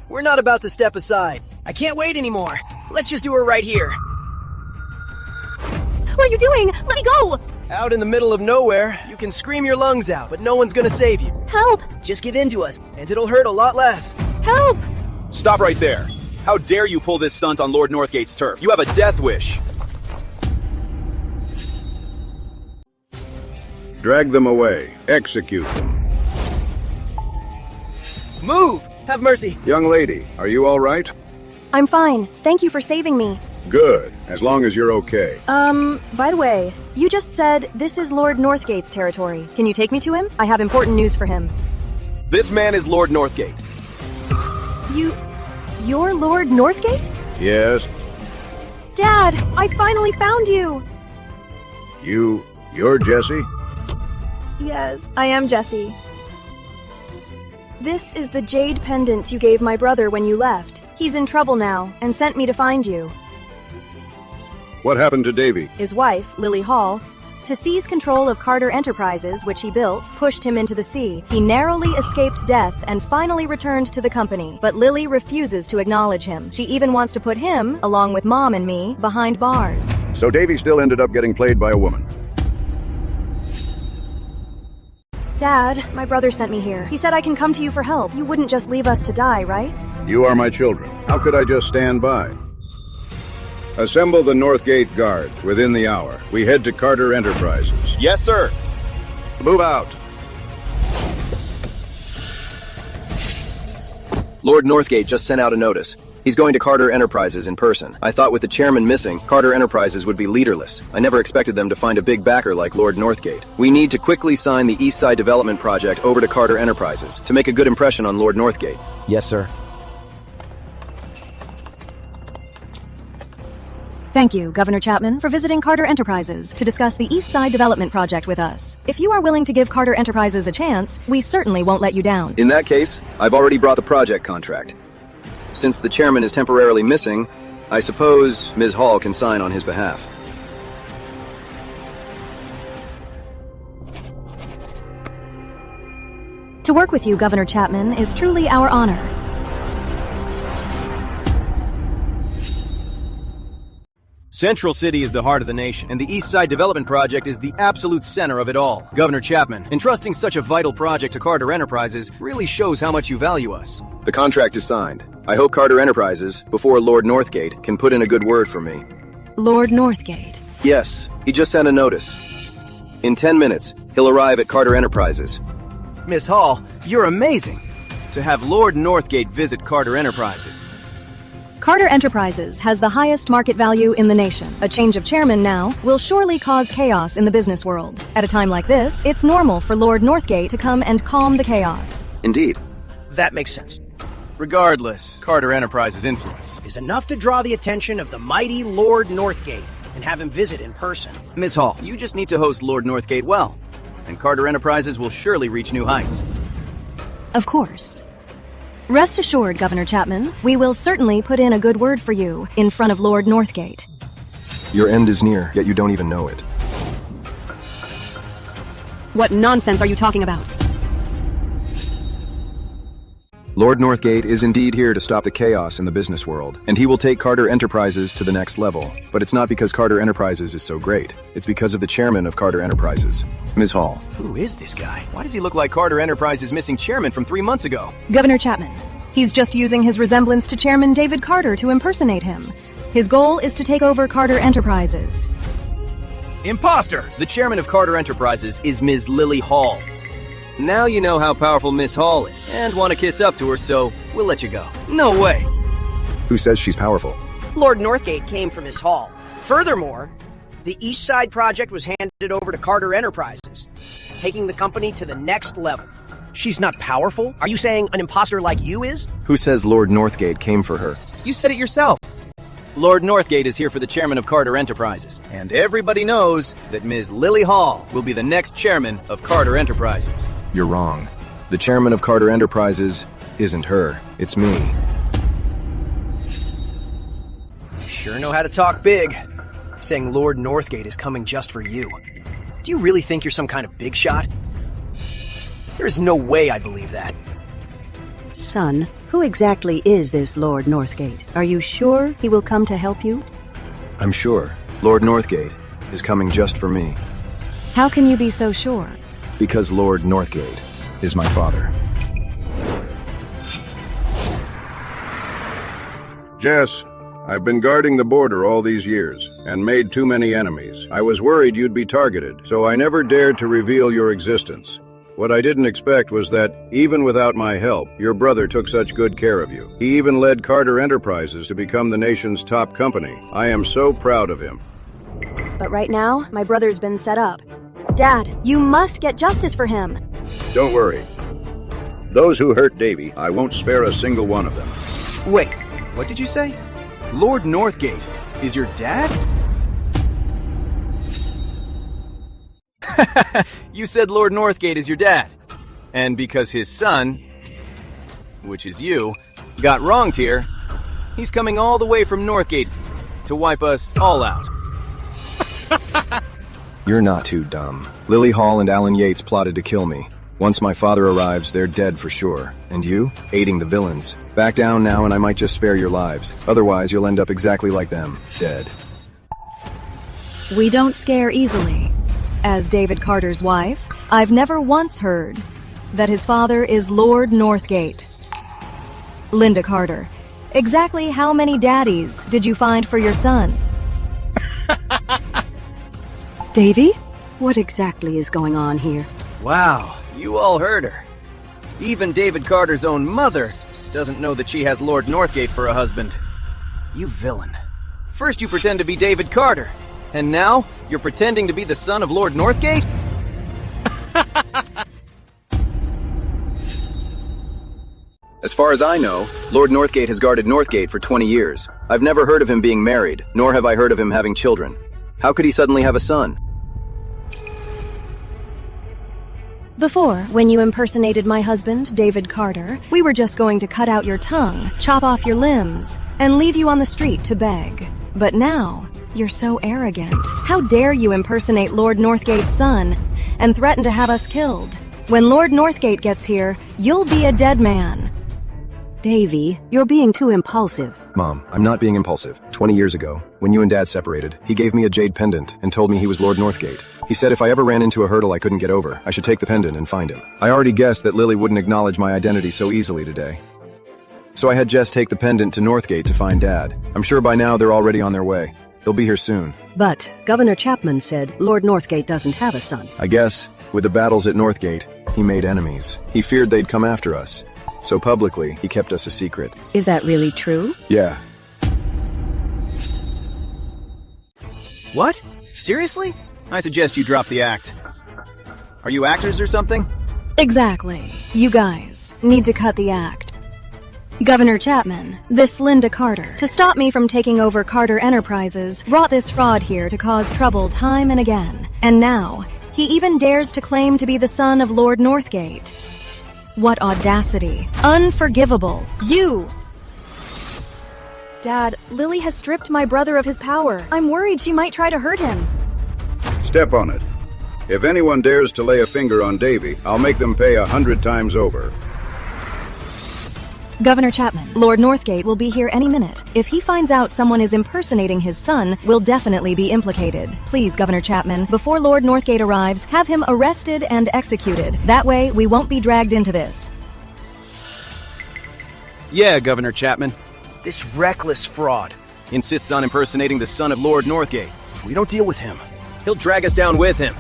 We're not about to step aside. I can't wait anymore. Let's just do her right here. What are you doing? Let me go! Out in the middle of nowhere, you can scream your lungs out, but no one's gonna save you. Help! Just give in to us, and it'll hurt a lot less. Help! Stop right there. How dare you pull this stunt on Lord Northgate's turf? You have a death wish. Drag them away. Execute them. Move! Have mercy! Young lady, are you all right? I'm fine. Thank you for saving me. Good, as long as you're okay. By the way, you just said this is Lord Northgate's territory. Can you take me to him? I have important news for him. This man is Lord Northgate. You're Lord Northgate? Yes? Dad, I finally found you! You're Jesse? Yes, I am Jesse. This is the jade pendant you gave my brother when you left. He's in trouble now, and sent me to find you. What happened to Davy? His wife, Lily Hall, to seize control of Carter Enterprises, which he built, pushed him into the sea. He narrowly escaped death and finally returned to the company. But Lily refuses to acknowledge him. She even wants to put him, along with Mom and me, behind bars. So Davy still ended up getting played by a woman. Dad, my brother sent me here. He said I can come to you for help. You wouldn't just leave us to die, right? You are my children. How could I just stand by? Assemble the Northgate Guard within the hour. We head to Carter Enterprises. Yes, sir. Move out. Lord Northgate just sent out a notice. He's going to Carter Enterprises in person. I thought with the chairman missing, Carter Enterprises would be leaderless. I never expected them to find a big backer like Lord Northgate. We need to quickly sign the East Side Development Project over to Carter Enterprises to make a good impression on Lord Northgate. Yes, sir. Thank you, Governor Chapman, for visiting Carter Enterprises to discuss the East Side Development Project with us. If you are willing to give Carter Enterprises a chance, we certainly won't let you down. In that case, I've already brought the project contract. Since the chairman is temporarily missing, I suppose Ms. Hall can sign on his behalf. To work with you, Governor Chapman, is truly our honor. Central City is the heart of the nation, and the East Side Development Project is the absolute center of it all. Governor Chapman, entrusting such a vital project to Carter Enterprises really shows how much you value us. The contract is signed. I hope Carter Enterprises, before Lord Northgate, can put in a good word for me. Lord Northgate? Yes, he just sent a notice. In 10 minutes, he'll arrive at Carter Enterprises. Miss Hall, you're amazing. to have Lord Northgate visit Carter Enterprises. Carter Enterprises has the highest market value in the nation. A change of chairman now will surely cause chaos in the business world. At a time like this, it's normal for Lord Northgate to come and calm the chaos. Indeed. That makes sense. Regardless, Carter Enterprises' influence Is enough to draw the attention of the mighty Lord Northgate and have him visit in person. Ms. Hall, you just need to host Lord Northgate well, and Carter Enterprises will surely reach new heights. Of course. Rest assured, Governor Chapman, we will certainly put in a good word for you in front of Lord Northgate. Your end is near, yet you don't even know it. What nonsense are you talking about? Lord Northgate is indeed here to stop the chaos in the business world, and he will take Carter Enterprises to the next level. But it's not because Carter Enterprises is so great. It's because of the chairman of Carter Enterprises, Ms. Hall. Who is this guy? Why does he look like Carter Enterprises' missing chairman from 3 months ago? Governor Chapman. He's just using his resemblance to Chairman David Carter to impersonate him. His goal is to take over Carter Enterprises. Imposter! The chairman of Carter Enterprises is Ms. Lily Hall. Now you know how powerful Miss Hall is, and want to kiss up to her, so we'll let you go. No way! Who says she's powerful? Lord Northgate came from Miss Hall. Furthermore, the East Side project was handed over to Carter Enterprises, taking the company to the next level. She's not powerful? Are you saying an imposter like you is? Who says Lord Northgate came for her? You said it yourself. Lord Northgate is here for the chairman of Carter Enterprises, and everybody knows that Ms. Lily Hall will be the next chairman of Carter Enterprises. You're wrong. The chairman of Carter Enterprises isn't her. It's me. You sure know how to talk big, saying Lord Northgate is coming just for you. Do you really think you're some kind of big shot? There is no way I believe that. Son, who exactly is this Lord Northgate? Are you sure he will come to help you? I'm sure. Lord Northgate is coming just for me. How can you be so sure? Because Lord Northgate is my father. Jess, I've been guarding the border all these years and made too many enemies. I was worried you'd be targeted, so I never dared to reveal your existence. What I didn't expect was that, even without my help, your brother took such good care of you. He even led Carter Enterprises to become the nation's top company. I am so proud of him. But right now, my brother's been set up. Dad, you must get justice for him. Don't worry. Those who hurt Davy, I won't spare a single one of them. Wait, what did you say? Lord Northgate is your dad? You said Lord Northgate is your dad. And because his son, which is you, got wronged here, he's coming all the way from Northgate to wipe us all out. You're not too dumb. Lily Hall and Alan Yates plotted to kill me. Once my father arrives, they're dead for sure. And you? Aiding the villains. Back down now and I might just spare your lives. Otherwise, you'll end up exactly like them. Dead. We don't scare easily. As David Carter's wife, I've never once heard that his father is Lord Northgate. Linda Carter, exactly how many daddies did you find for your son? Davy? What exactly is going on here? Wow, you all heard her. Even David Carter's own mother doesn't know that she has Lord Northgate for a husband. You villain. First you pretend to be David Carter, and now you're pretending to be the son of Lord Northgate? As far as I know, Lord Northgate has guarded Northgate for 20 years. I've never heard of him being married, nor have I heard of him having children. How could he suddenly have a son? Before, when you impersonated my husband, David Carter, we were just going to cut out your tongue, chop off your limbs, and leave you on the street to beg. But now, you're so arrogant. How dare you impersonate Lord Northgate's son and threaten to have us killed? When Lord Northgate gets here, you'll be a dead man. Davy, you're being too impulsive. Mom, I'm not being impulsive. 20 years ago, when you and Dad separated, he gave me a jade pendant and told me he was Lord Northgate. He said if I ever ran into a hurdle I couldn't get over, I should take the pendant and find him. I already guessed that Lily wouldn't acknowledge my identity so easily today. So I had Jess take the pendant to Northgate to find Dad. I'm sure by now they're already on their way. They'll be here soon. But Governor Chapman said Lord Northgate doesn't have a son. I guess, with the battles at Northgate, he made enemies. He feared they'd come after us. So publicly, he kept us a secret. Is that really true? Yeah. What? Seriously? I suggest you drop the act. Are you actors or something? Exactly. You guys need to cut the act. Governor Chapman, this Linda Carter, to stop me from taking over Carter Enterprises, brought this fraud here to cause trouble time and again. And now, he even dares to claim to be the son of Lord Northgate. What audacity. Unforgivable. You! Dad, Lily has stripped my brother of his power. I'm worried she might try to hurt him. Step on it. If anyone dares to lay a finger on Davy, I'll make them pay 100 times over. Governor Chapman, Lord Northgate will be here any minute. If he finds out someone is impersonating his son, we'll definitely be implicated. Please, Governor Chapman, before Lord Northgate arrives, have him arrested and executed. That way, we won't be dragged into this. Yeah, Governor Chapman. This reckless fraud. Insists on impersonating the son of Lord Northgate. If we don't deal with him, He'll drag us down with him.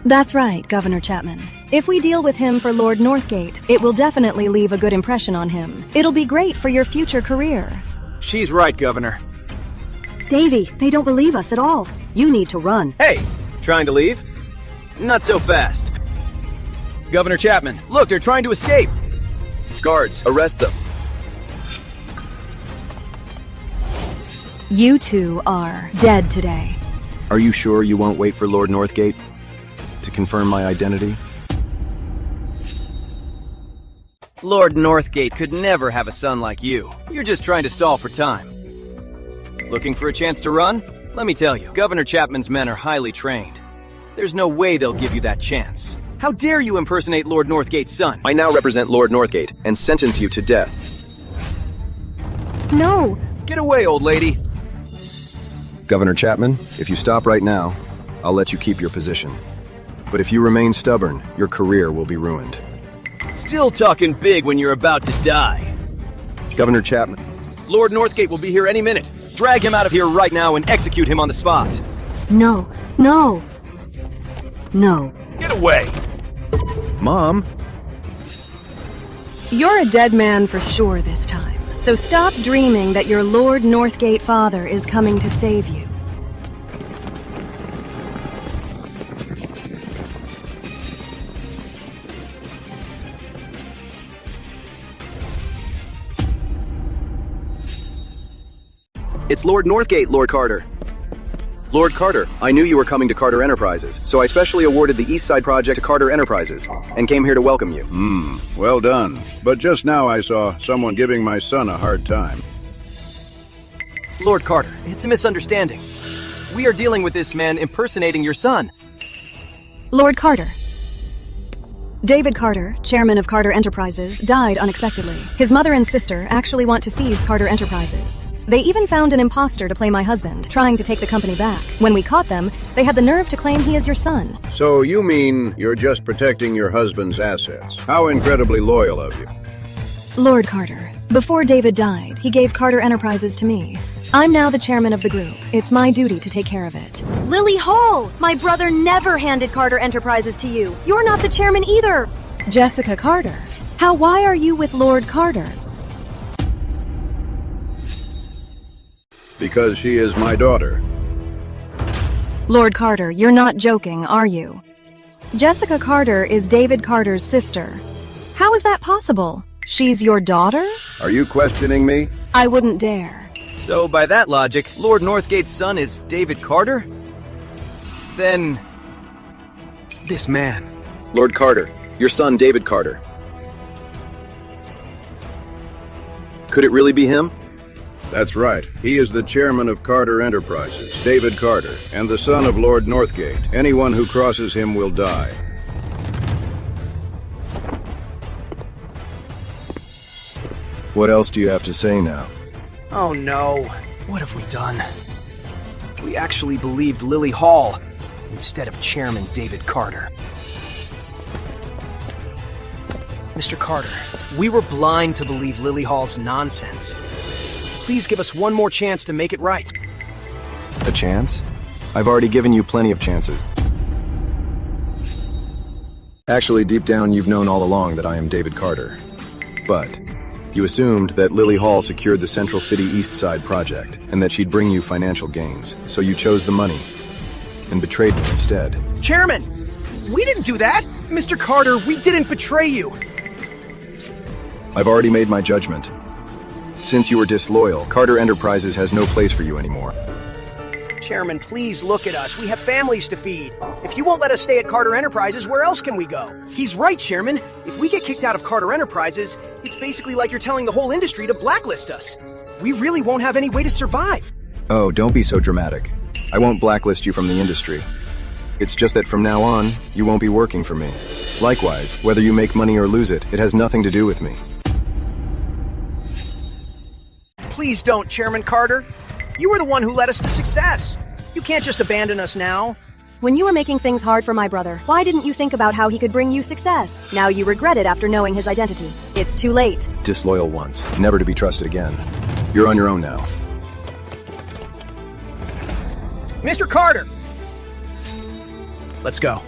That's right, Governor Chapman. If we deal with him for Lord Northgate, it will definitely leave a good impression on him. It'll be great for your future career. She's right, Governor. Davy, they don't believe us at all. You need to run. Hey, trying to leave? Not so fast. Governor Chapman, look, they're trying to escape. Guards, arrest them. You two are dead today. Are you sure you won't wait for Lord Northgate to confirm my identity? Lord Northgate could never have a son like you. You're just trying to stall for time. Looking for a chance to run? Let me tell you, Governor Chapman's men are highly trained. There's no way they'll give you that chance. How dare you impersonate Lord Northgate's son? I now represent Lord Northgate and sentence you to death. No! Get away, old lady! Governor Chapman, if you stop right now, I'll let you keep your position. But if you remain stubborn, your career will be ruined. Still talking big when you're about to die. Governor Chapman. Lord Northgate will be here any minute. Drag him out of here right now and execute him on the spot. No, no, no. Get away! Mom? You're a dead man for sure this time. So stop dreaming that your Lord Northgate father is coming to save you. It's Lord Northgate, Lord Carter. Lord Carter, I knew you were coming to Carter Enterprises, so I specially awarded the East Side project to Carter Enterprises, and came here to welcome you. Well done. But just now I saw someone giving my son a hard time. Lord Carter, it's a misunderstanding. We are dealing with this man impersonating your son. Lord Carter. David Carter, chairman of Carter Enterprises, died unexpectedly. His mother and sister actually want to seize Carter Enterprises. They even found an imposter to play my husband, trying to take the company back. When we caught them, they had the nerve to claim he is your son. So you mean you're just protecting your husband's assets? How incredibly loyal of you. Lord Carter, before David died, he gave Carter Enterprises to me. I'm now the chairman of the group. It's my duty to take care of it. Lily Hall! My brother never handed Carter Enterprises to you. You're not the chairman either. Jessica Carter. Why are you with Lord Carter? Because she is my daughter. Lord Carter, you're not joking, are you? Jessica Carter is David Carter's sister. How is that possible? She's your daughter? Are you questioning me? I wouldn't dare. So by that logic, Lord Northgate's son is David Carter? Then... this man. Lord Carter, your son David Carter. Could it really be him? That's right. He is the chairman of Carter Enterprises, David Carter, and the son of Lord Northgate. Anyone who crosses him will die. What else do you have to say now? Oh no. What have we done? We actually believed Lily Hall instead of Chairman David Carter. Mr. Carter, we were blind to believe Lily Hall's nonsense. Please give us one more chance to make it right. A chance? I've already given you plenty of chances. Actually, deep down, you've known all along that I am David Carter. But you assumed that Lily Hall secured the Central City East Side project, and that she'd bring you financial gains. So you chose the money, and betrayed me instead. Chairman! We didn't do that! Mr. Carter, we didn't betray you! I've already made my judgment. Since you were disloyal, Carter Enterprises has no place for you anymore. Chairman, please look at us. We have families to feed. If you won't let us stay at Carter Enterprises, where else can we go? He's right, Chairman. If we get kicked out of Carter Enterprises, it's basically like you're telling the whole industry to blacklist us. We really won't have any way to survive. Oh, don't be so dramatic. I won't blacklist you from the industry. It's just that from now on, you won't be working for me. Likewise, whether you make money or lose it, it has nothing to do with me. Please don't, Chairman Carter. You were the one who led us to success. You can't just abandon us now. When you were making things hard for my brother, why didn't you think about how he could bring you success? Now you regret it after knowing his identity. It's too late. Disloyal once, never to be trusted again. You're on your own now. Mr. Carter! Let's go.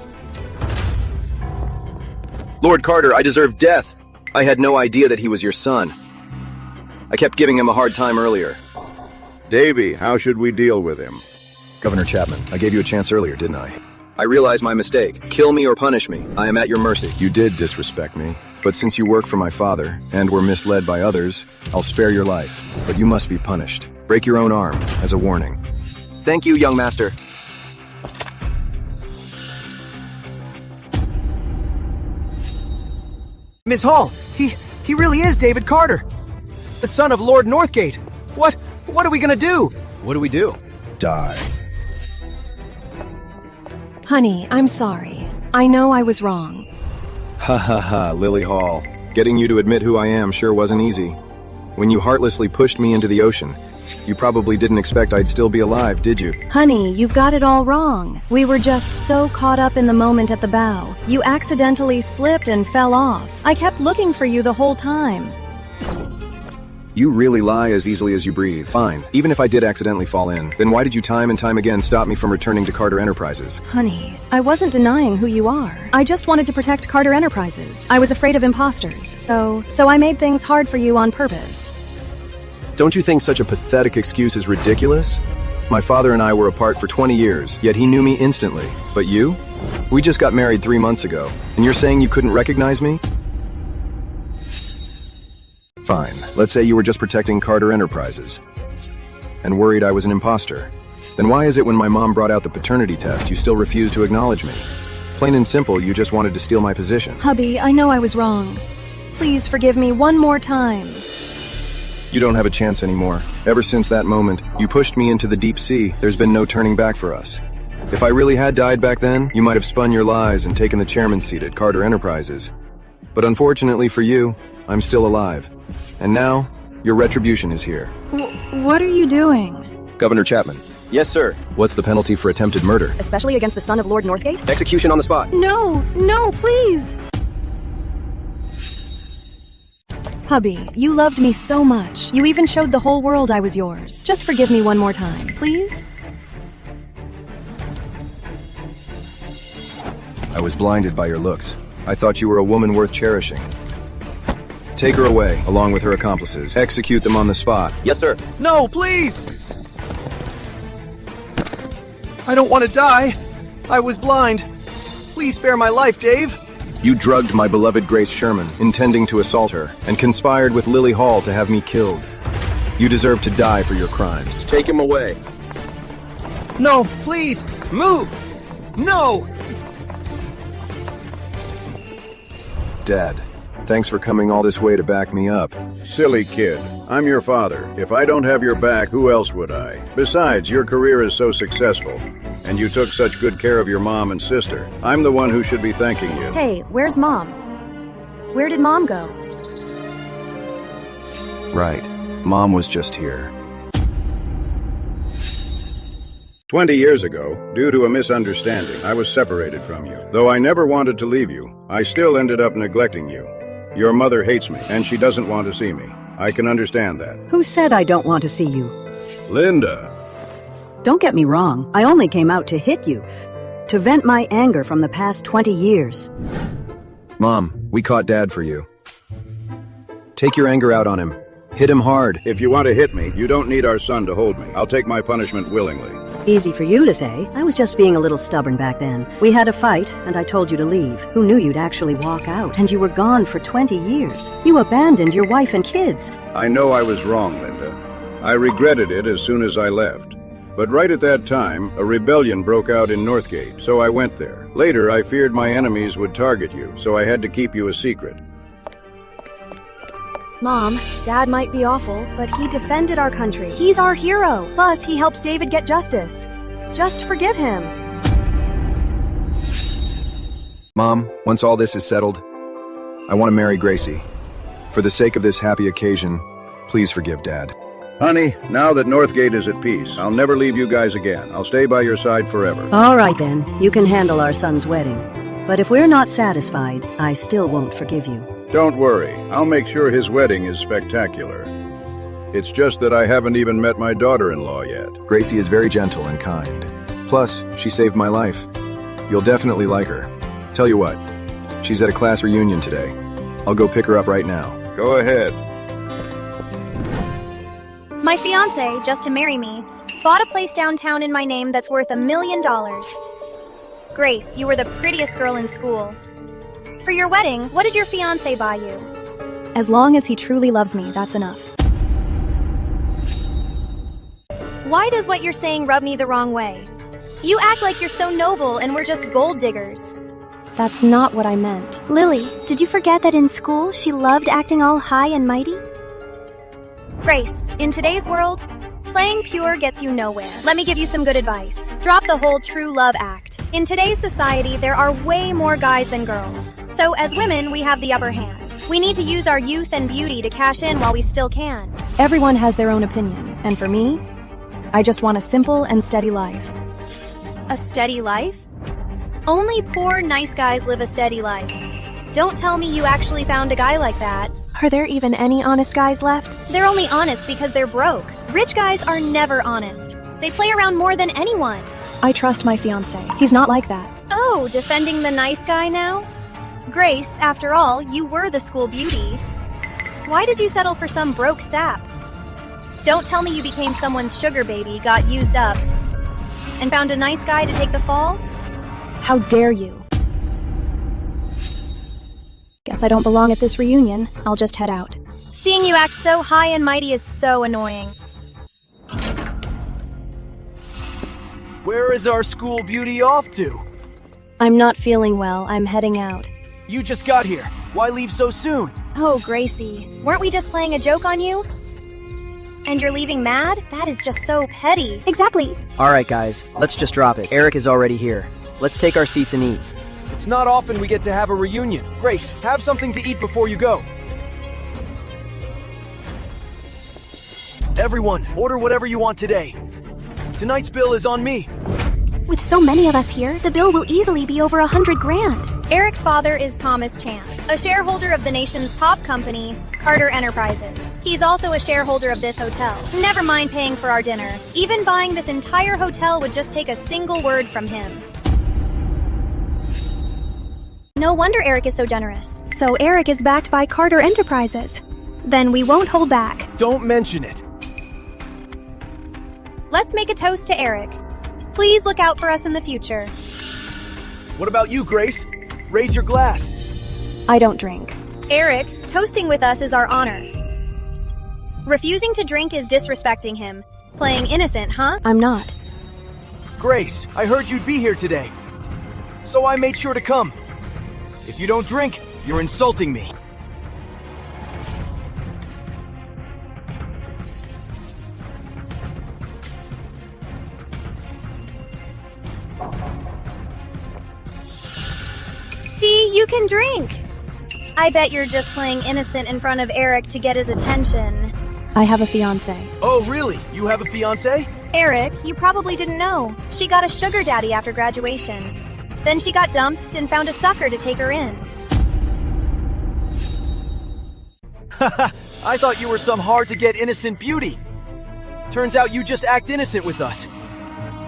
Lord Carter, I deserve death. I had no idea that he was your son. I kept giving him a hard time earlier. Davy, how should we deal with him? Governor Chapman, I gave you a chance earlier, didn't I? I realize my mistake. Kill me or punish me. I am at your mercy. You did disrespect me, but since you work for my father and were misled by others, I'll spare your life. But you must be punished. Break your own arm as a warning. Thank you, young master. Ms. Hall, he really is David Carter, the son of Lord Northgate. What are we gonna do? What do we do? Die. Honey, I'm sorry. I know I was wrong. Ha ha ha, Lily Hall. Getting you to admit who I am sure wasn't easy. When you heartlessly pushed me into the ocean, you probably didn't expect I'd still be alive, did you? Honey, you've got it all wrong. We were just so caught up in the moment at the bow. You accidentally slipped and fell off. I kept looking for you the whole time. You really lie as easily as you breathe. Fine. Even if I did accidentally fall in, then why did you time and time again stop me from returning to Carter Enterprises? Honey, I wasn't denying who you are. I just wanted to protect Carter Enterprises. I was afraid of imposters, so I made things hard for you on purpose. Don't you think such a pathetic excuse is ridiculous? My father and I were apart for 20 years, yet he knew me instantly. But you? We just got married 3 months ago, and you're saying you couldn't recognize me? Fine. Let's say you were just protecting Carter Enterprises and worried I was an imposter. Then why is it when my mom brought out the paternity test, you still refused to acknowledge me? Plain and simple, you just wanted to steal my position. Hubby, I know I was wrong. Please forgive me one more time. You don't have a chance anymore. Ever since that moment, you pushed me into the deep sea. There's been no turning back for us. If I really had died back then, you might have spun your lies and taken the chairman's seat at Carter Enterprises. But unfortunately for you, I'm still alive. And now, your retribution is here. What are you doing? Governor Chapman. Yes, sir. What's the penalty for attempted murder? Especially against the son of Lord Northgate? Execution on the spot. No, please. Hubby, you loved me so much. You even showed the whole world I was yours. Just forgive me one more time, please? I was blinded by your looks. I thought you were a woman worth cherishing. Take her away, along with her accomplices. Execute them on the spot. Yes, sir. No, please! I don't want to die. I was blind. Please spare my life, Dave. You drugged my beloved Grace Sherman, intending to assault her, and conspired with Lily Hall to have me killed. You deserve to die for your crimes. Take him away. No, please, move! No! Dad, thanks for coming all this way to back me up. Silly kid. I'm your father. If I don't have your back, who else would I? Besides, your career is so successful, and you took such good care of your mom and sister. I'm the one who should be thanking you. Hey, where's Mom? Where did Mom go? Right. Mom was just here. 20 years ago, due to a misunderstanding, I was separated from you. Though I never wanted to leave you, I still ended up neglecting you. Your mother hates me, and she doesn't want to see me. I can understand that. Who said I don't want to see you? Linda. Don't get me wrong. I only came out to hit you, to vent my anger from the past 20 years. Mom, we caught Dad for you. Take your anger out on him. Hit him hard. If you want to hit me, you don't need our son to hold me. I'll take my punishment willingly. Easy for you to say. I was just being a little stubborn back then. We had a fight, and I told you to leave. Who knew you'd actually walk out? And you were gone for 20 years. You abandoned your wife and kids. I know I was wrong, Linda. I regretted it as soon as I left. But right at that time, a rebellion broke out in Northgate, so I went there. Later, I feared my enemies would target you, so I had to keep you a secret. Mom, Dad might be awful, but he defended our country. He's our hero. Plus, he helped David get justice. Just forgive him. Mom, once all this is settled, I want to marry Gracie. For the sake of this happy occasion, please forgive Dad. Honey, now that Northgate is at peace, I'll never leave you guys again. I'll stay by your side forever. All right then, you can handle our son's wedding. But if we're not satisfied, I still won't forgive you. Don't worry, I'll make sure his wedding is spectacular. It's just that I haven't even met my daughter-in-law yet. Gracie is very gentle and kind. Plus, she saved my life. You'll definitely like her. Tell you what, she's at a class reunion today. I'll go pick her up right now. Go ahead. My fiancé, just to marry me, bought a place downtown in my name that's worth $1 million. Grace, you were the prettiest girl in school. For your wedding, what did your fiancé buy you? As long as he truly loves me, that's enough. Why does what you're saying rub me the wrong way? You act like you're so noble and we're just gold diggers. That's not what I meant. Lily, did you forget that in school she loved acting all high and mighty? Grace, in today's world, playing pure gets you nowhere. Let me give you some good advice. Drop the whole true love act. In today's society, there are way more guys than girls. So as women, we have the upper hand. We need to use our youth and beauty to cash in while we still can. Everyone has their own opinion, and for me, I just want a simple and steady life. A steady life? Only poor, nice guys live a steady life. Don't tell me you actually found a guy like that. Are there even any honest guys left? They're only honest because they're broke. Rich guys are never honest. They play around more than anyone. I trust my fiancé. He's not like that. Oh, defending the nice guy now? Grace, after all, you were the school beauty. Why did you settle for some broke sap? Don't tell me you became someone's sugar baby, got used up, and found a nice guy to take the fall? How dare you? Guess I don't belong at this reunion. I'll just head out. Seeing you act so high and mighty is so annoying. Where is our school beauty off to? I'm not feeling well. I'm heading out. You just got here. Why leave so soon? Oh, Gracie, weren't we just playing a joke on you? And you're leaving mad? That is just so petty. Exactly. All right, guys, let's just drop it. Eric is already here. Let's take our seats and eat. It's not often we get to have a reunion. Grace, have something to eat before you go. Everyone, order whatever you want today. Tonight's bill is on me. With so many of us here, the bill will easily be over $100,000. Eric's father is Thomas Chance, a shareholder of the nation's top company, Carter Enterprises. He's also a shareholder of this hotel. Never mind paying for our dinner. Even buying this entire hotel would just take a single word from him. No wonder Eric is so generous. So Eric is backed by Carter Enterprises. Then we won't hold back. Don't mention it. Let's make a toast to Eric. Please look out for us in the future. What about you, Grace? Raise your glass. I don't drink. Eric, toasting with us is our honor. Refusing to drink is disrespecting him. Playing innocent, huh? I'm not. Grace, I heard you'd be here today. So I made sure to come. If you don't drink, you're insulting me. See, you can drink. I bet you're just playing innocent in front of Eric to get his attention. I have a fiancé. Oh, really? You have a fiancé? Eric, you probably didn't know. She got a sugar daddy after graduation. Then she got dumped and found a sucker to take her in. I thought you were some hard-to-get innocent beauty. Turns out you just act innocent with us.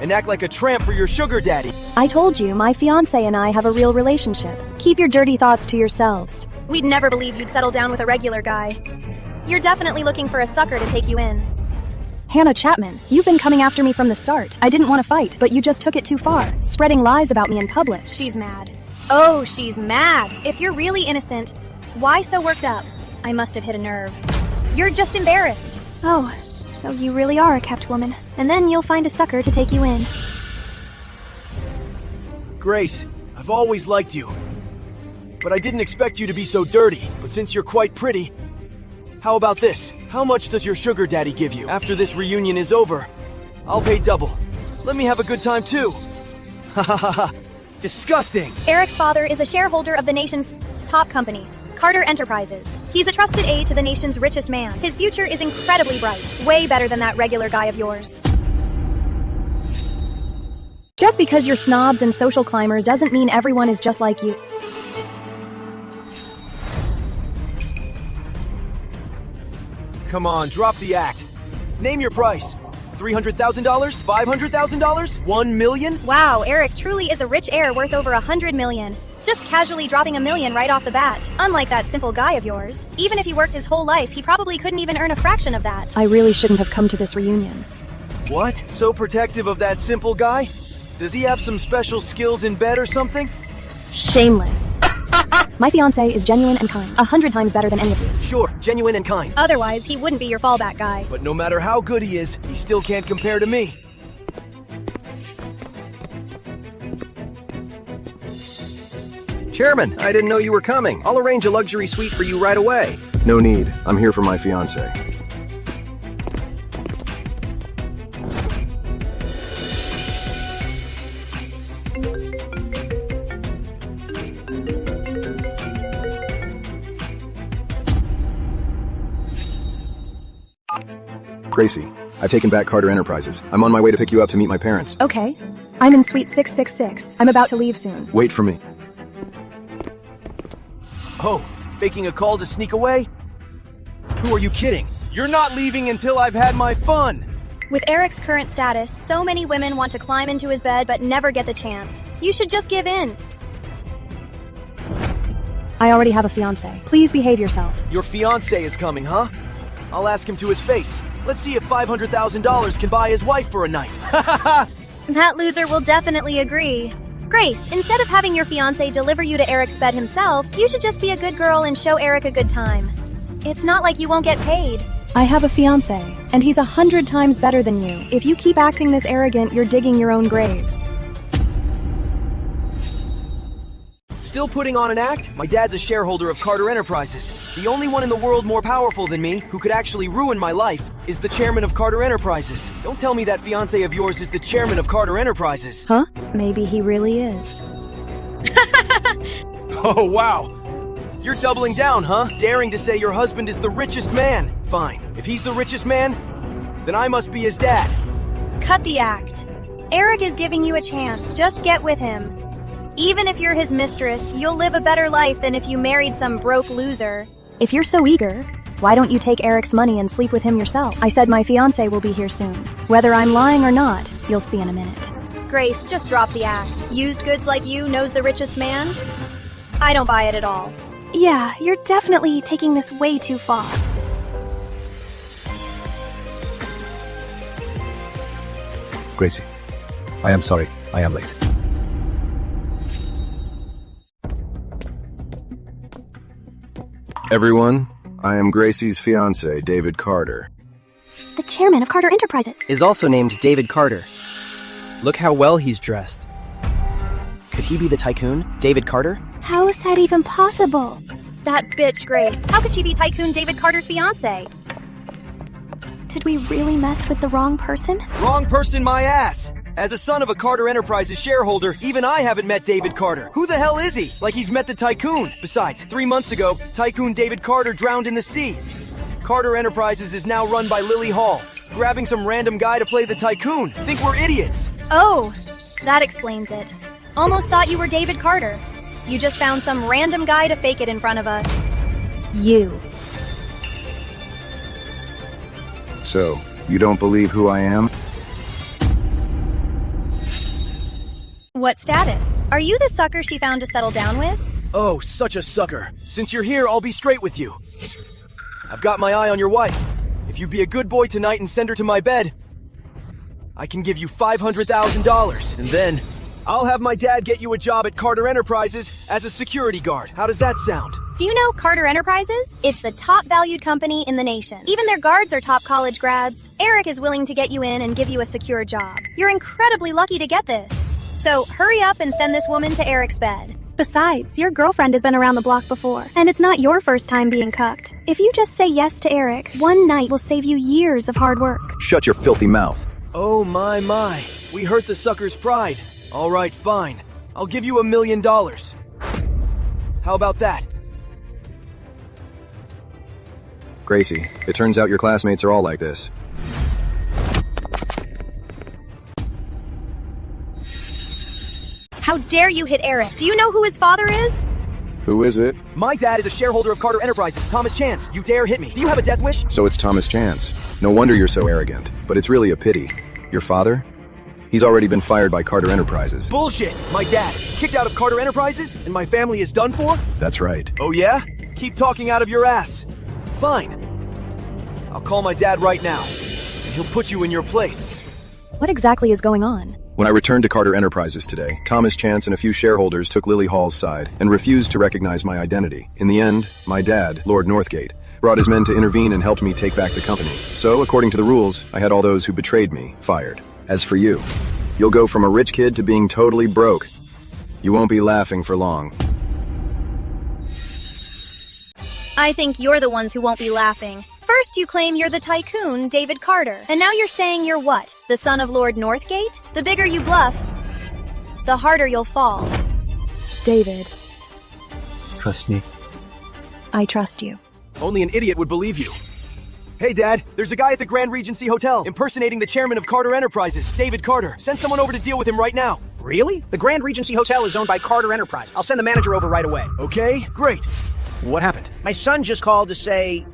and act like a tramp for your sugar daddy. I told you, my fiancé and I have a real relationship. Keep your dirty thoughts to yourselves. We'd never believe you'd settle down with a regular guy. You're definitely looking for a sucker to take you in. Hannah Chapman, you've been coming after me from the start. I didn't want to fight, but you just took it too far, spreading lies about me in public. She's mad. Oh, she's mad. If you're really innocent, why so worked up? I must have hit a nerve. You're just embarrassed. Oh, so you really are a kept woman. And then you'll find a sucker to take you in. Grace, I've always liked you. But I didn't expect you to be so dirty. But since you're quite pretty, how about this? How much does your sugar daddy give you? After this reunion is over, I'll pay double. Let me have a good time too. Ha ha ha ha. Disgusting. Eric's father is a shareholder of the nation's top company, Carter Enterprises. He's a trusted aide to the nation's richest man. His future is incredibly bright, way better than that regular guy of yours. Just because you're snobs and social climbers doesn't mean everyone is just like you. Come on, drop the act. Name your price. $300,000? $500,000? $1 million? Wow, Eric truly is a rich heir worth over $100 million. Just casually dropping $1 million right off the bat. Unlike that simple guy of yours. Even if he worked his whole life, he probably couldn't even earn a fraction of that. I really shouldn't have come to this reunion. What? So protective of that simple guy? Does he have some special skills in bed or something? Shameless. My fiancé is genuine and kind. 100 times better than any of you. Sure, genuine and kind. Otherwise, he wouldn't be your fallback guy. But no matter how good he is, he still can't compare to me. Chairman, I didn't know you were coming. I'll arrange a luxury suite for you right away. No need. I'm here for my fiancé. Gracie, I've taken back Carter Enterprises. I'm on my way to pick you up to meet my parents. Okay. I'm in suite 666. I'm about to leave soon. Wait for me. Oh, faking a call to sneak away? Who are you kidding? You're not leaving until I've had my fun! With Eric's current status, so many women want to climb into his bed but never get the chance. You should just give in. I already have a fiancé. Please behave yourself. Your fiancé is coming, huh? I'll ask him to his face. Let's see if $500,000 can buy his wife for a night. That loser will definitely agree. Grace, instead of having your fiancé deliver you to Eric's bed himself, you should just be a good girl and show Eric a good time. It's not like you won't get paid. I have a fiancé, and he's 100 times better than you. If you keep acting this arrogant, you're digging your own graves. Still putting on an act? My dad's a shareholder of Carter Enterprises. The only one in the world more powerful than me, who could actually ruin my life, is the chairman of Carter Enterprises. Don't tell me that fiancé of yours is the chairman of Carter Enterprises. Huh? Maybe he really is. Oh, wow. You're doubling down, huh? Daring to say your husband is the richest man. Fine. If he's the richest man, then I must be his dad. Cut the act. Eric is giving you a chance. Just get with him. Even if you're his mistress, you'll live a better life than if you married some broke loser. If you're so eager, why don't you take Eric's money and sleep with him yourself? I said my fiancé will be here soon. Whether I'm lying or not, you'll see in a minute. Grace, just drop the act. Used goods like you knows the richest man? I don't buy it at all. Yeah, you're definitely taking this way too far. Gracie, I am sorry. I am late. Everyone, I am Gracie's fiancé, David Carter. The chairman of Carter Enterprises is also named David Carter. Look how well he's dressed. Could he be the tycoon, David Carter? How is that even possible? That bitch, Grace. How could she be Tycoon David Carter's fiancé? Did we really mess with the wrong person? Wrong person, my ass! As a son of a Carter Enterprises shareholder, even I haven't met David Carter. Who the hell is he? Like he's met the tycoon. Besides, 3 months ago, Tycoon David Carter drowned in the sea. Carter Enterprises is now run by Lily Hall. Grabbing some random guy to play the tycoon. Think we're idiots. Oh, that explains it. Almost thought you were David Carter. You just found some random guy to fake it in front of us. You. So, you don't believe who I am? What status? Are you the sucker she found to settle down with? Oh, such a sucker. Since you're here, I'll be straight with you. I've got my eye on your wife. If you be a good boy tonight and send her to my bed, I can give you $500,000. And then, I'll have my dad get you a job at Carter Enterprises as a security guard. How does that sound? Do you know Carter Enterprises? It's the top valued company in the nation. Even their guards are top college grads. Eric is willing to get you in and give you a secure job. You're incredibly lucky to get this. So hurry up and send this woman to Eric's bed. Besides, your girlfriend has been around the block before, and it's not your first time being cucked. If you just say yes to Eric, one night will save you years of hard work. Shut your filthy mouth. Oh my. We hurt the sucker's pride. All right, fine. I'll give you $1 million. How about that? Gracie, it turns out your classmates are all like this. How dare you hit Eric? Do you know who his father is? Who is it? My dad is a shareholder of Carter Enterprises, Thomas Chance. You dare hit me. Do you have a death wish? So it's Thomas Chance. No wonder you're so arrogant. But it's really a pity. Your father? He's already been fired by Carter Enterprises. Bullshit! My dad, kicked out of Carter Enterprises, and my family is done for? That's right. Oh yeah? Keep talking out of your ass. Fine. I'll call my dad right now, and he'll put you in your place. What exactly is going on? When I returned to Carter Enterprises today, Thomas Chance and a few shareholders took Lily Hall's side and refused to recognize my identity. In the end, my dad, Lord Northgate, brought his men to intervene and helped me take back the company. So, according to the rules, I had all those who betrayed me fired. As for you, you'll go from a rich kid to being totally broke. You won't be laughing for long. I think you're the ones who won't be laughing. First you claim you're the tycoon, David Carter, and now you're saying you're what? The son of Lord Northgate? The bigger you bluff, the harder you'll fall. David, Trust me. I trust you. Only an idiot would believe you. Hey, Dad, there's a guy at the Grand Regency Hotel impersonating the chairman of Carter Enterprises, David Carter. Send someone over to deal with him right now. Really? The Grand Regency Hotel is owned by Carter Enterprise. I'll send the manager over right away. Okay, great. What happened? My son just called to say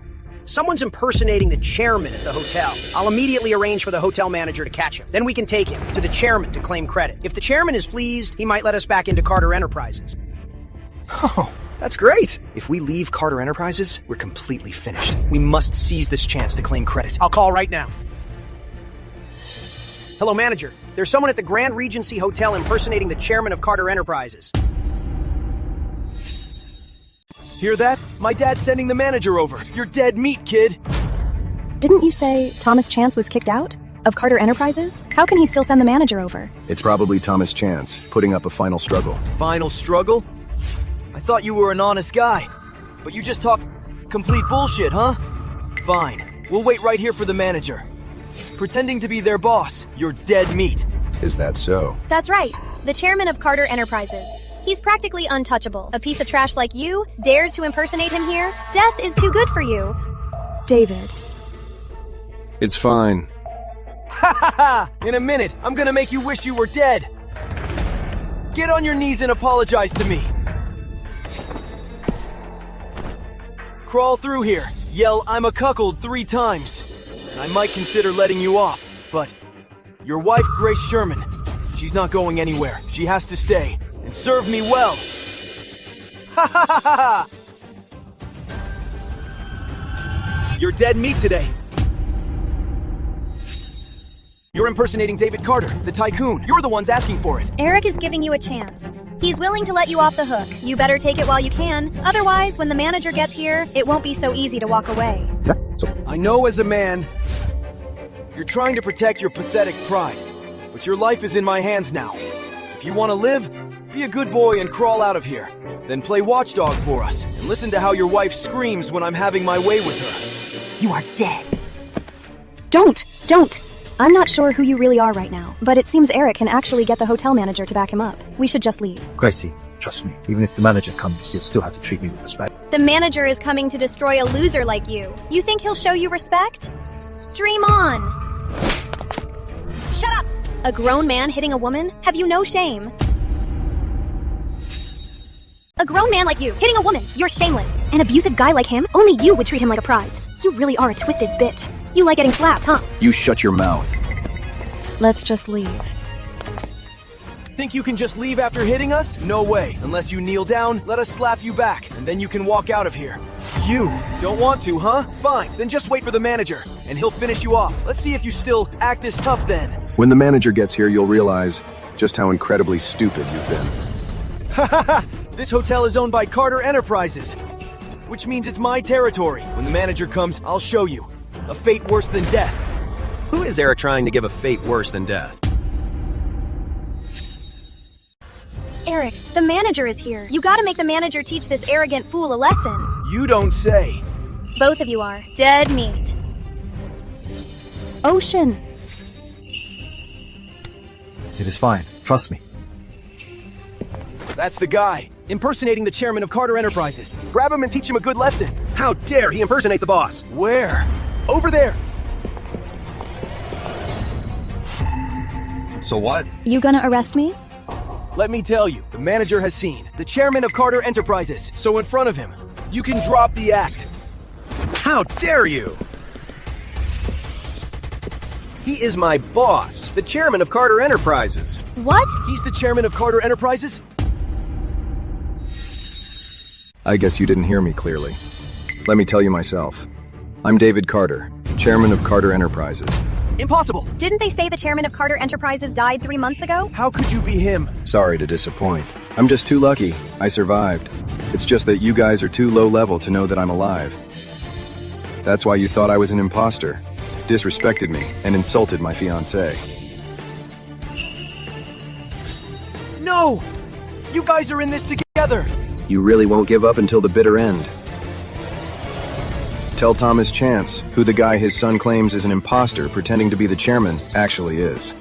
someone's impersonating the chairman at the hotel. I'll immediately arrange for the hotel manager to catch him. Then we can take him to the chairman to claim credit. If the chairman is pleased, he might let us back into Carter Enterprises. Oh, that's great. If we leave Carter Enterprises, we're completely finished. We must seize this chance to claim credit. I'll call right now. Hello, manager. There's someone at the Grand Regency Hotel impersonating the chairman of Carter Enterprises. Hear that? My dad's sending the manager over. You're dead meat, kid. Didn't you say Thomas Chance was kicked out of Carter Enterprises? How can he still send the manager over? It's probably Thomas Chance, putting up a final struggle. Final struggle? I thought you were an honest guy. But you just talk complete bullshit, huh? Fine. We'll wait right here for the manager. Pretending to be their boss, you're dead meat. Is that so? That's right. The chairman of Carter Enterprises. He's practically untouchable. A piece of trash like you dares to impersonate him here? Death is too good for you. David. It's fine. Ha ha ha! In a minute, I'm gonna make you wish you were dead. Get on your knees and apologize to me. Crawl through here. Yell, "I'm a cuckold" 3 times. And I might consider letting you off, but your wife, Grace Sherman, she's not going anywhere. She has to stay. And serve me well. Ha ha ha ha ha! You're dead meat today. You're impersonating David Carter, the tycoon. You're the ones asking for it. Eric is giving you a chance. He's willing to let you off the hook. You better take it while you can. Otherwise, when the manager gets here, it won't be so easy to walk away. I know as a man, you're trying to protect your pathetic pride. But your life is in my hands now. If you want to live, be a good boy and crawl out of here. Then play watchdog for us, and listen to how your wife screams when I'm having my way with her. You are dead. Don't! I'm not sure who you really are right now, but it seems Eric can actually get the hotel manager to back him up. We should just leave. Gracie, trust me. Even if the manager comes, you'll still have to treat me with respect. The manager is coming to destroy a loser like you. You think he'll show you respect? Dream on! Shut up! A grown man hitting a woman? Have you no shame? A grown man like you, hitting a woman, you're shameless. An abusive guy like him, only you would treat him like a prize. You really are a twisted bitch. You like getting slapped, huh? You shut your mouth. Let's just leave. Think you can just leave after hitting us? No way. Unless you kneel down, let us slap you back, and then you can walk out of here. You don't want to, huh? Fine, then just wait for the manager, and he'll finish you off. Let's see if you still act this tough then. When the manager gets here, you'll realize just how incredibly stupid you've been. Ha ha ha! This hotel is owned by Carter Enterprises, which means it's my territory. When the manager comes, I'll show you. A fate worse than death. Who is Eric trying to give a fate worse than death? Eric, the manager is here. You gotta make the manager teach this arrogant fool a lesson. You don't say. Both of you are. Dead meat. Ocean. It is fine. Trust me. That's the guy, impersonating the chairman of Carter Enterprises. Grab him and teach him a good lesson. How dare he impersonate the boss? Where? Over there. So what? You gonna arrest me? Let me tell you, the manager has seen the chairman of Carter Enterprises, so in front of him, you can drop the act. How dare you? He is my boss, the chairman of Carter Enterprises. What? He's the chairman of Carter Enterprises? I guess you didn't hear me clearly. Let me tell you myself. I'm David Carter, chairman of Carter Enterprises. Impossible! Didn't they say the chairman of Carter Enterprises died 3 months ago? How could you be him? Sorry to disappoint. I'm just too lucky. I survived. It's just that you guys are too low level to know that I'm alive. That's why you thought I was an imposter, disrespected me, and insulted my fiancée. No! You guys are in this together! You really won't give up until the bitter end. Tell Thomas Chance who the guy his son claims is an imposter pretending to be the chairman actually is.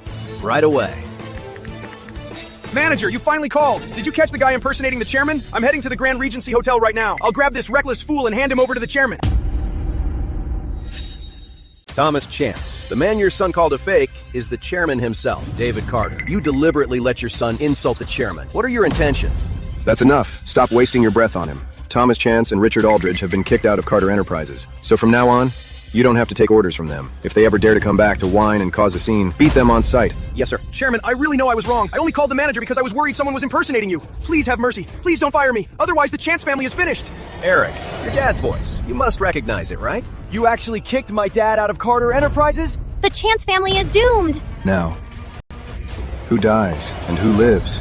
Right away. Manager, you finally called! Did you catch the guy impersonating the chairman? I'm heading to the Grand Regency Hotel right now. I'll grab this reckless fool and hand him over to the chairman. Thomas Chance, the man your son called a fake, is the chairman himself, David Carter. You deliberately let your son insult the chairman. What are your intentions? That's enough. Stop wasting your breath on him. Thomas Chance and Richard Aldridge have been kicked out of Carter Enterprises. So from now on, you don't have to take orders from them. If they ever dare to come back to whine and cause a scene, beat them on sight. Yes, sir. Chairman, I really know I was wrong. I only called the manager because I was worried someone was impersonating you. Please have mercy. Please don't fire me. Otherwise, the Chance family is finished. Eric, your dad's voice. You must recognize it, right? You actually kicked my dad out of Carter Enterprises? The Chance family is doomed! Now, who dies and who lives?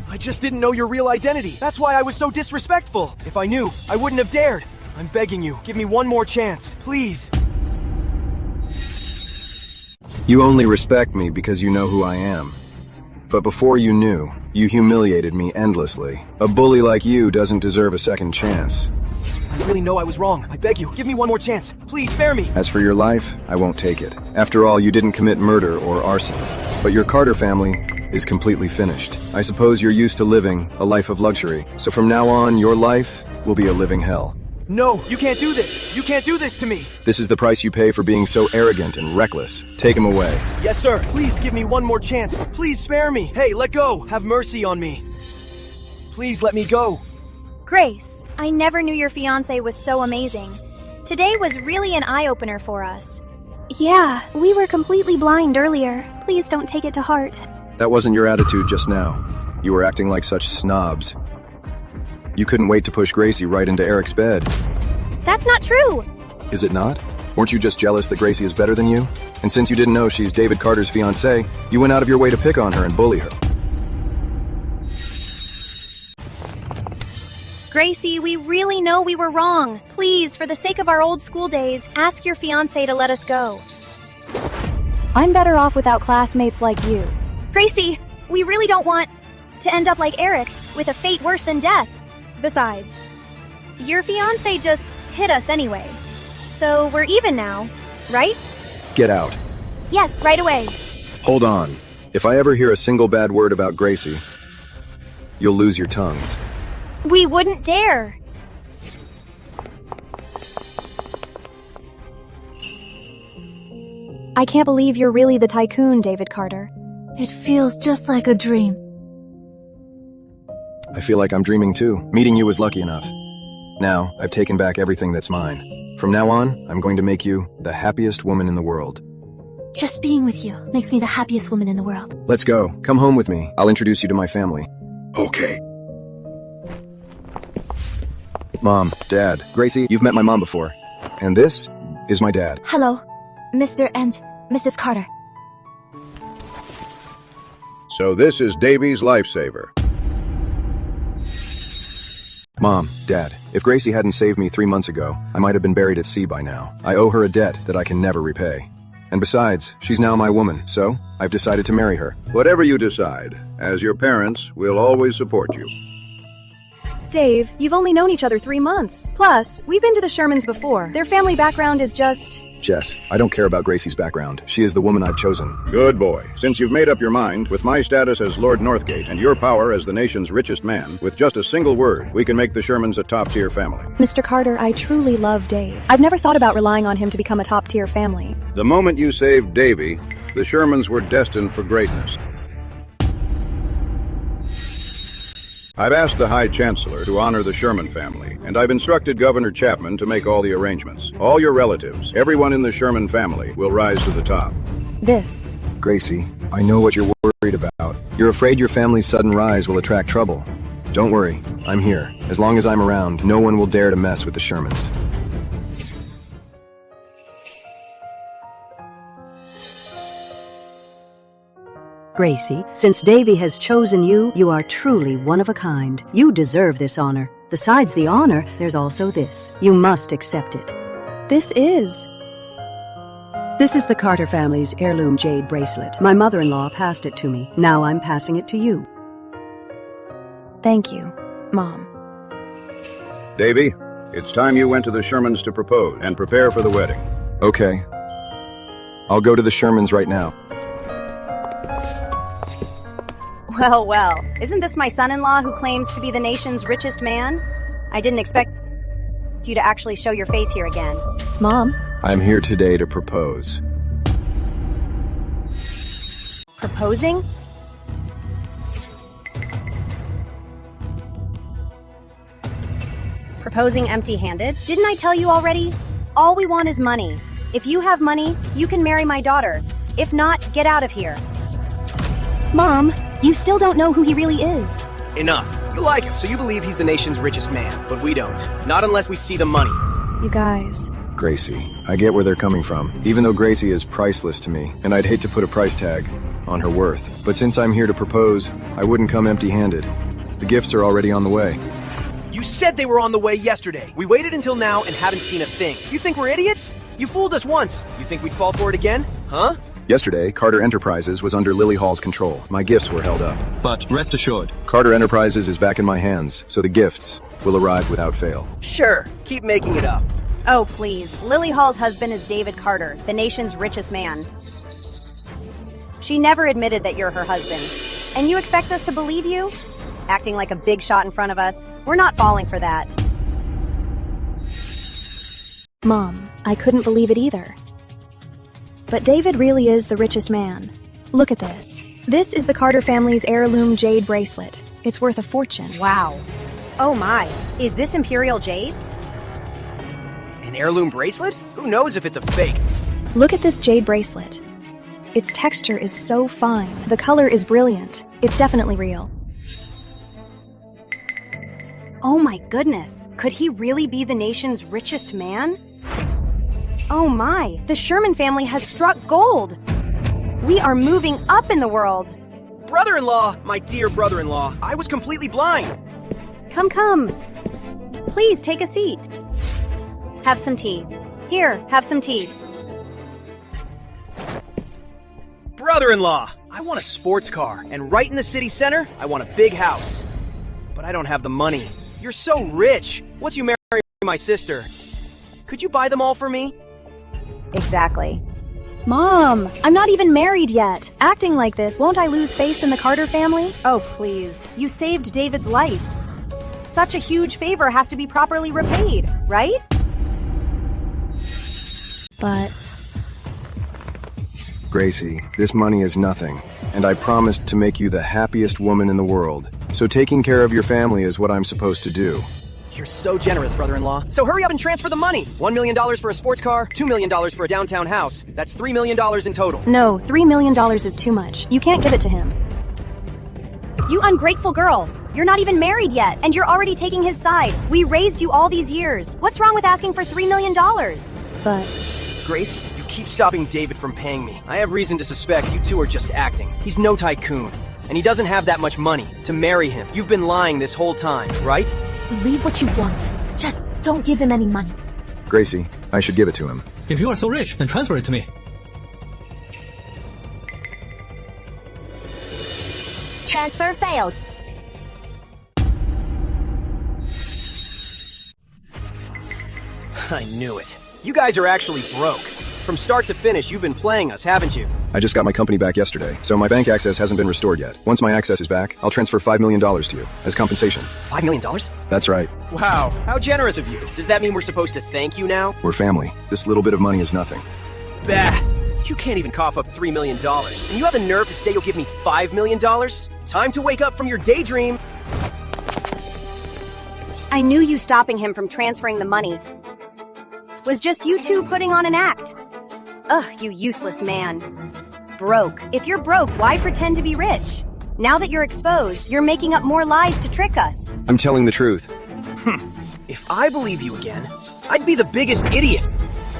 I just didn't know your real identity. That's why I was so disrespectful. If I knew, I wouldn't have dared. I'm begging you, give me one more chance, please. You only respect me because you know who I am. But before you knew, you humiliated me endlessly. A bully like you doesn't deserve a second chance. I really know I was wrong. I beg you, give me one more chance. Please, spare me. As for your life, I won't take it. After all, you didn't commit murder or arson. But your Carter family is completely finished. I suppose you're used to living a life of luxury. So from now on, your life will be a living hell. No, you can't do this. You can't do this to me. This is the price you pay for being so arrogant and reckless. Take him away. Yes, sir. Please give me one more chance. Please spare me. Hey, let go. Have mercy on me. Please let me go. Grace, I never knew your fiancé was so amazing. Today was really an eye-opener for us. Yeah, we were completely blind earlier. Please don't take it to heart. That wasn't your attitude just now. You were acting like such snobs. You couldn't wait to push Gracie right into Eric's bed. That's not true! Is it not? Weren't you just jealous that Gracie is better than you? And since you didn't know she's David Carter's fiancée, you went out of your way to pick on her and bully her. Gracie, we really know we were wrong. Please, for the sake of our old school days, ask your fiancé to let us go. I'm better off without classmates like you. Gracie, we really don't want to end up like Eric, with a fate worse than death. Besides, your fiancé just hit us anyway. So we're even now, right? Get out. Yes, right away. Hold on. If I ever hear a single bad word about Gracie, you'll lose your tongues. We wouldn't dare. I can't believe you're really the tycoon, David Carter. It feels just like a dream. I feel like I'm dreaming too. Meeting you was lucky enough. Now, I've taken back everything that's mine. From now on, I'm going to make you the happiest woman in the world. Just being with you makes me the happiest woman in the world. Let's go. Come home with me. I'll introduce you to my family. Okay. Mom, Dad, Gracie, you've met my mom before. And this is my dad. Hello, Mr. and Mrs. Carter. So this is Davy's lifesaver. Mom, Dad, if Gracie hadn't saved me 3 months ago, I might have been buried at sea by now. I owe her a debt that I can never repay. And besides, she's now my woman, so I've decided to marry her. Whatever you decide, as your parents, we'll always support you. Dave, you've only known each other 3 months. Plus, we've been to the Shermans before. Their family background is just... Jess, I don't care about Gracie's background. She is the woman I've chosen. Good boy. Since you've made up your mind, with my status as Lord Northgate and your power as the nation's richest man, with just a single word, we can make the Shermans a top-tier family. Mr. Carter, I truly love Dave. I've never thought about relying on him to become a top-tier family. The moment you saved Davy, the Shermans were destined for greatness. I've asked the High Chancellor to honor the Sherman family, and I've instructed Governor Chapman to make all the arrangements. All your relatives, everyone in the Sherman family, will rise to the top. This. Gracie, I know what you're worried about. You're afraid your family's sudden rise will attract trouble. Don't worry, I'm here. As long as I'm around, no one will dare to mess with the Shermans. Gracie, since Davy has chosen you, you are truly one of a kind. You deserve this honor. Besides the honor, there's also this. You must accept it. This is the Carter family's heirloom jade bracelet. My mother-in-law passed it to me. Now I'm passing it to you. Thank you, Mom. Davy, it's time you went to the Shermans to propose and prepare for the wedding. Okay. I'll go to the Shermans right now. Well, well, isn't this my son-in-law who claims to be the nation's richest man? I didn't expect you to actually show your face here again. Mom? I'm here today to propose. Proposing? Proposing empty-handed? Didn't I tell you already? All we want is money. If you have money, you can marry my daughter. If not, get out of here. Mom, you still don't know who he really is. Enough. You like him, so you believe he's the nation's richest man, but we don't. Not unless we see the money. You guys. Gracie, I get where they're coming from. Even though Gracie is priceless to me, and I'd hate to put a price tag on her worth. But since I'm here to propose, I wouldn't come empty-handed. The gifts are already on the way. You said they were on the way yesterday. We waited until now and haven't seen a thing. You think we're idiots? You fooled us once. You think we'd fall for it again? Huh? Yesterday, Carter Enterprises was under Lily Hall's control. My gifts were held up. But rest assured, Carter Enterprises is back in my hands, so the gifts will arrive without fail. Sure. Keep making it up. Oh, please. Lily Hall's husband is David Carter, the nation's richest man. She never admitted that you're her husband. And you expect us to believe you? Acting like a big shot in front of us? We're not falling for that. Mom, I couldn't believe it either. But David really is the richest man. Look at this. This is the Carter family's heirloom jade bracelet. It's worth a fortune. Wow. Oh my. Is this Imperial Jade? An heirloom bracelet? Who knows if it's a fake? Look at this jade bracelet. Its texture is so fine. The color is brilliant. It's definitely real. Oh my goodness. Could he really be the nation's richest man? Oh my, the Sherman family has struck gold. We are moving up in the world. Brother-in-law! My dear brother-in-law, I was completely blind. Come. Please take a seat. Have some tea. Here, have some tea. Brother-in-law, I want a sports car, and right in the city center, I want a big house. But I don't have the money. You're so rich. Once you marry my sister, could you buy them all for me? Exactly. Mom, I'm not even married yet. Acting like this, won't I lose face in the Carter family? Oh, please. You saved David's life. Such a huge favor has to be properly repaid, right? But... Gracie, this money is nothing, and I promised to make you the happiest woman in the world. So taking care of your family is what I'm supposed to do. You're so generous, brother-in-law. So hurry up and transfer the money. $1 million for a sports car, $2 million for a downtown house. That's $3 million in total. No, $3 million is too much. You can't give it to him. You ungrateful girl. You're not even married yet, and you're already taking his side. We raised you all these years. What's wrong with asking for $3 million? But Grace, you keep stopping David from paying me. I have reason to suspect you two are just acting. He's no tycoon, and he doesn't have that much money to marry him. You've been lying this whole time, right? Believe what you want. Just don't give him any money. Gracie, I should give it to him. If you are so rich, then transfer it to me. Transfer failed. I knew it. You guys are actually broke. From start to finish, you've been playing us, haven't you? I just got my company back yesterday, so my bank access hasn't been restored yet. Once my access is back, I'll transfer $5 million to you as compensation. $5 million? That's right. Wow, how generous of you. Does that mean we're supposed to thank you now? We're family. This little bit of money is nothing. Bah! You can't even cough up $3 million. And you have the nerve to say you'll give me $5 million? Time to wake up from your daydream. I knew you stopping him from transferring the money was just you two putting on an act. Ugh, you useless man. Broke. If you're broke, why pretend to be rich? Now that you're exposed, you're making up more lies to trick us. I'm telling the truth. If I believe you again, I'd be the biggest idiot.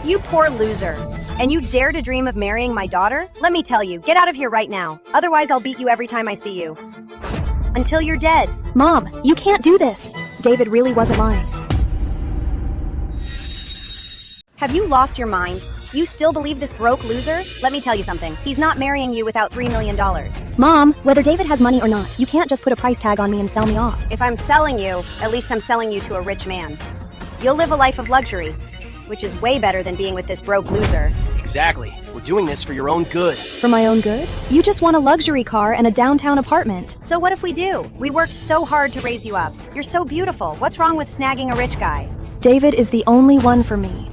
You poor loser. And you dare to dream of marrying my daughter? Let me tell you, get out of here right now. Otherwise, I'll beat you every time I see you. Until you're dead. Mom, you can't do this. David really wasn't lying. Have you lost your mind? You still believe this broke loser? Let me tell you something. He's not marrying you without $3 million. Mom, whether David has money or not, you can't just put a price tag on me and sell me off. If I'm selling you, at least I'm selling you to a rich man. You'll live a life of luxury, which is way better than being with this broke loser. Exactly. We're doing this for your own good. For my own good? You just want a luxury car and a downtown apartment. So what if we do? We worked so hard to raise you up. You're so beautiful. What's wrong with snagging a rich guy? David is the only one for me.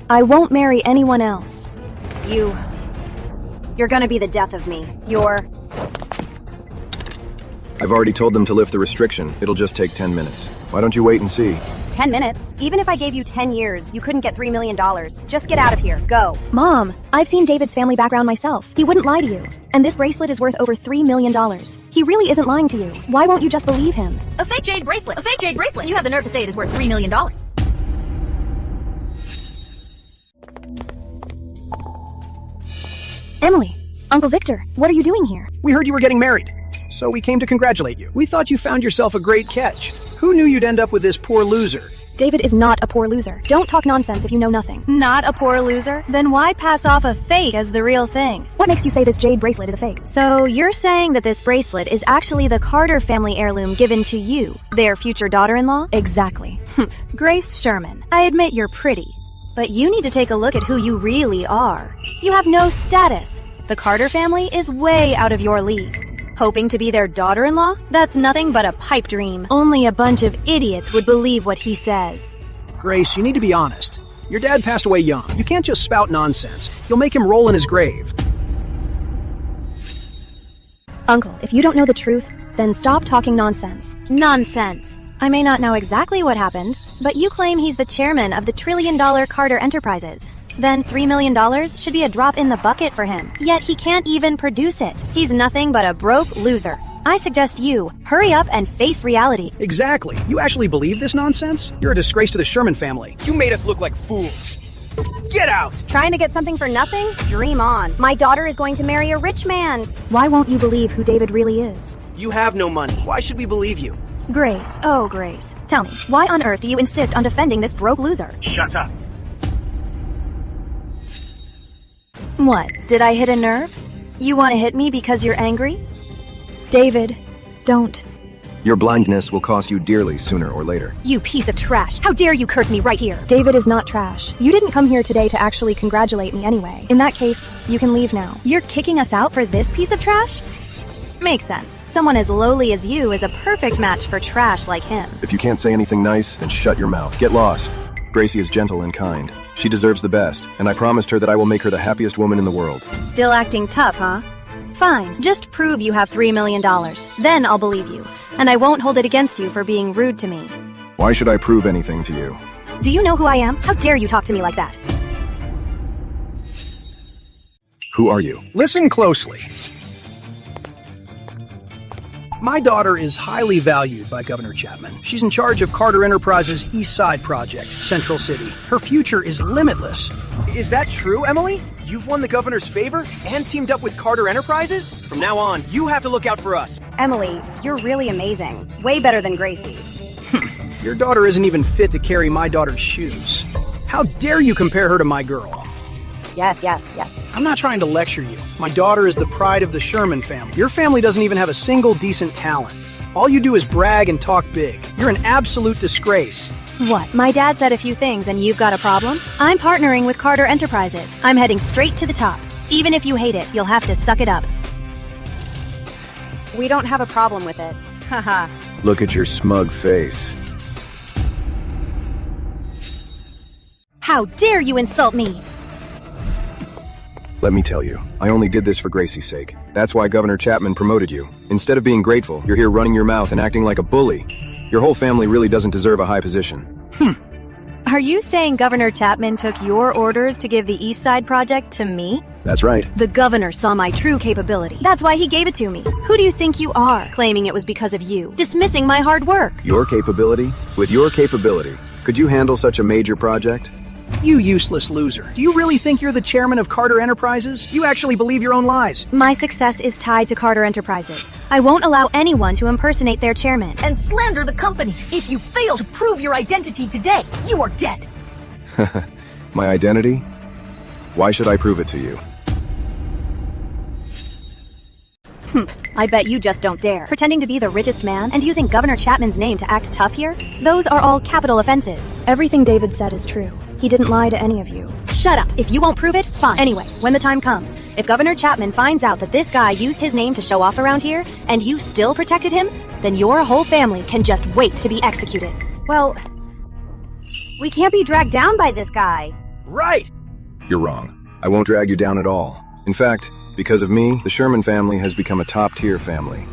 I won't marry anyone else. You're gonna be the death of me. I've already told them to lift the restriction. It'll just take 10 minutes. Why don't you wait and see? 10 minutes? Even if I gave you 10 years, you couldn't get $3 million. Just get out of here. Go. Mom, I've seen David's family background myself. He wouldn't lie to you. And this bracelet is worth over $3 million. He really isn't lying to you. Why won't you just believe him? A fake jade bracelet. A fake jade bracelet. You have the nerve to say it is worth $3 million. Emily, Uncle Victor, what are you doing here? We heard you were getting married, so we came to congratulate you. We thought you found yourself a great catch. Who knew you'd end up with this poor loser? David is not a poor loser. Don't talk nonsense if you know nothing. Not a poor loser? Then why pass off a fake as the real thing? What makes you say this jade bracelet is a fake? So you're saying that this bracelet is actually the Carter family heirloom given to you, their future daughter-in-law? Exactly. Grace Sherman, I admit you're pretty, but you need to take a look at who you really are. You have no status. The Carter family is way out of your league. Hoping to be their daughter-in-law? That's nothing but a pipe dream. Only a bunch of idiots would believe what he says. Grace, you need to be honest. Your dad passed away young. You can't just spout nonsense. You'll make him roll in his grave. Uncle, if you don't know the truth, then stop talking nonsense. Nonsense! I may not know exactly what happened, but you claim he's the chairman of the trillion-dollar Carter Enterprises. Then $3 million should be a drop in the bucket for him. Yet he can't even produce it. He's nothing but a broke loser. I suggest you hurry up and face reality. Exactly. You actually believe this nonsense? You're a disgrace to the Sherman family. You made us look like fools. Get out! Trying to get something for nothing? Dream on. My daughter is going to marry a rich man. Why won't you believe who David really is? You have no money. Why should we believe you? Grace, oh Grace, tell me, why on earth do you insist on defending this broke loser? Shut up. What, did I hit a nerve? You want to hit me because you're angry? David, don't. Your blindness will cost you dearly sooner or later. You piece of trash! How dare you curse me right here! David is not trash. You didn't come here today to actually congratulate me anyway. In that case, you can leave now. You're kicking us out for this piece of trash? Makes sense. Someone as lowly as you is a perfect match for trash like him. If you can't say anything nice, then shut your mouth. Get lost. Gracie is gentle and kind. She deserves the best, and I promised her that I will make her the happiest woman in the world. Still acting tough, huh? Fine, just prove you have $3 million. Then I'll believe you. and I won't hold it against you for being rude to me. Why should I prove anything to you? Do you know who I am? How dare you talk to me like that? Who are you? Listen closely. My daughter is highly valued by Governor Chapman. She's in charge of Carter Enterprises' East Side project, Central City. Her future is limitless. Is that true, Emily? You've won the governor's favor and teamed up with Carter Enterprises? From now on, you have to look out for us. Emily, you're really amazing. Way better than Gracie. Your daughter isn't even fit to carry my daughter's shoes. How dare you compare her to my girl? Yes. I'm not trying to lecture you. My daughter is the pride of the Sherman family. Your family doesn't even have a single decent talent. All you do is brag and talk big. You're an absolute disgrace. What? My dad said a few things and you've got a problem? I'm partnering with Carter Enterprises. I'm heading straight to the top. Even if you hate it, you'll have to suck it up. We don't have a problem with it. Haha. Look at your smug face. How dare you insult me? Let me tell you, I only did this for Gracie's sake. That's why Governor Chapman promoted you. Instead of being grateful, you're here running your mouth and acting like a bully. Your whole family really doesn't deserve a high position. Are you saying Governor Chapman took your orders to give the East Side project to me? That's right. The governor saw my true capability. That's why he gave it to me. Who do you think you are, claiming it was because of you, dismissing my hard work? Your capability? With your capability, could you handle such a major project? You useless loser. Do you really think you're the chairman of Carter Enterprises? You actually believe your own lies. My success is tied to Carter Enterprises. I won't allow anyone to impersonate their chairman. And slander the company. If you fail to prove your identity today, you are dead. My identity? Why should I prove it to you? I bet you just don't dare. Pretending to be the richest man and using Governor Chapman's name to act tough here? Those are all capital offenses. Everything David said is true. He didn't lie to any of you. Shut up! If you won't prove it, fine. Anyway, when the time comes, if Governor Chapman finds out that this guy used his name to show off around here, and you still protected him, then your whole family can just wait to be executed. Well, we can't be dragged down by this guy. Right! You're wrong. I won't drag you down at all. In fact, because of me, the Sherman family has become a top-tier family.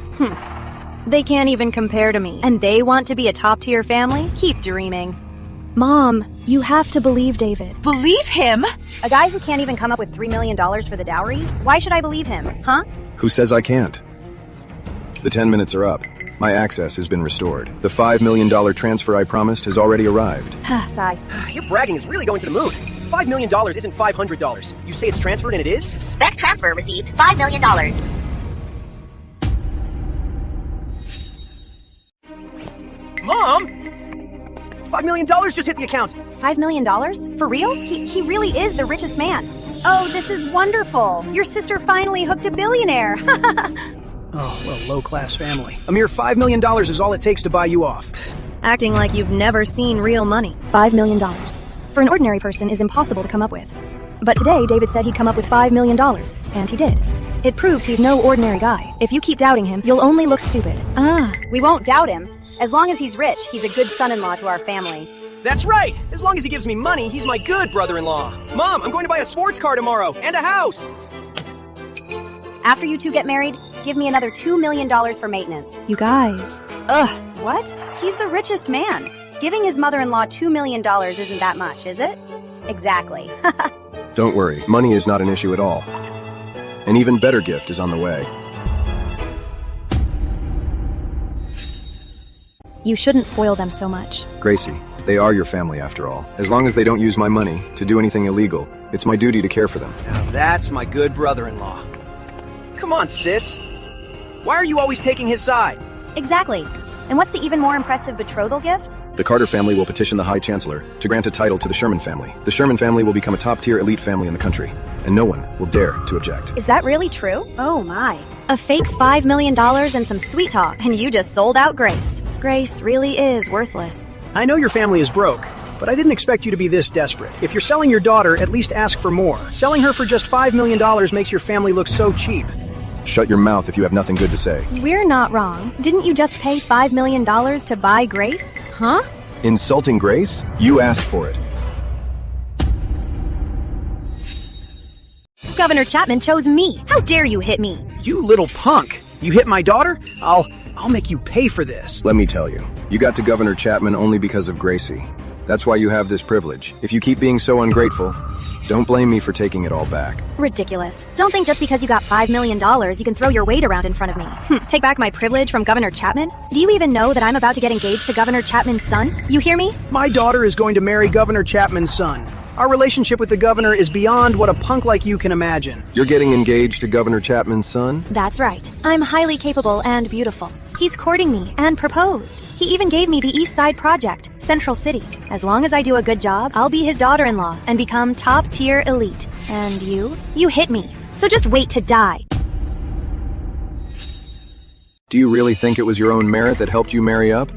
They can't even compare to me, and they want to be a top-tier family? Keep dreaming. Mom, you have to believe David. Believe him? A guy who can't even come up with $3 million for the dowry? Why should I believe him, huh? Who says I can't? The 10 minutes are up. My access has been restored. The $5 million transfer I promised has already arrived. Sigh. Your bragging is really going to the moon. $5 million isn't $500. You say it's transferred and it is? Bank transfer received $5 million. Mom! $5 million just hit the account. $5 million? For real? He really is the richest man. Oh, this is wonderful. Your sister finally hooked a billionaire. Oh, what a low-class family. A mere $5 million is all it takes to buy you off. Acting like you've never seen real money. $5 million. For an ordinary person is impossible to come up with. But today, David said he'd come up with $5 million, and he did. It proves he's no ordinary guy. If you keep doubting him, you'll only look stupid. We won't doubt him. As long as he's rich, he's a good son-in-law to our family. That's right! As long as he gives me money, he's my good brother-in-law. Mom, I'm going to buy a sports car tomorrow, and a house! After you two get married, give me another $2 million for maintenance. You guys. Ugh, what? He's the richest man. Giving his mother-in-law $2 million isn't that much, is it? Exactly. Don't worry, money is not an issue at all. An even better gift is on the way. You shouldn't spoil them so much. Gracie, they are your family after all. As long as they don't use my money to do anything illegal, it's my duty to care for them. Now that's my good brother-in-law. Come on, sis. Why are you always taking his side? Exactly. And what's the even more impressive betrothal gift? The Carter family will petition the High Chancellor to grant a title to the Sherman family. The Sherman family will become a top-tier elite family in the country, and no one will dare to object. Is that really true? Oh my. A fake $5 million and some sweet talk, and you just sold out Grace. Grace really is worthless. I know your family is broke, but I didn't expect you to be this desperate. If you're selling your daughter, at least ask for more. Selling her for just $5 million makes your family look so cheap. Shut your mouth if you have nothing good to say. We're not wrong. Didn't you just pay $5 million to buy Grace? Huh? Insulting Grace? You asked for it. Governor Chapman chose me. How dare you hit me? You little punk! You hit my daughter? I'll I'll make you pay for this. Let me tell you, you got to Governor Chapman only because of Gracie. That's why you have this privilege. If you keep being so ungrateful, don't blame me for taking it all back. Ridiculous. Don't think just because you got $5 million you can throw your weight around in front of me. Take back my privilege from Governor Chapman? Do you even know that I'm about to get engaged to Governor Chapman's son? You hear me? My daughter is going to marry Governor Chapman's son. Our relationship with the governor is beyond what a punk like you can imagine. You're getting engaged to Governor Chapman's son? That's right. I'm highly capable and beautiful. He's courting me and proposed. He even gave me the East Side project, Central City. As long as I do a good job, I'll be his daughter-in-law and become top-tier elite. And you? You hit me. So just wait to die. Do you really think it was your own merit that helped you marry up?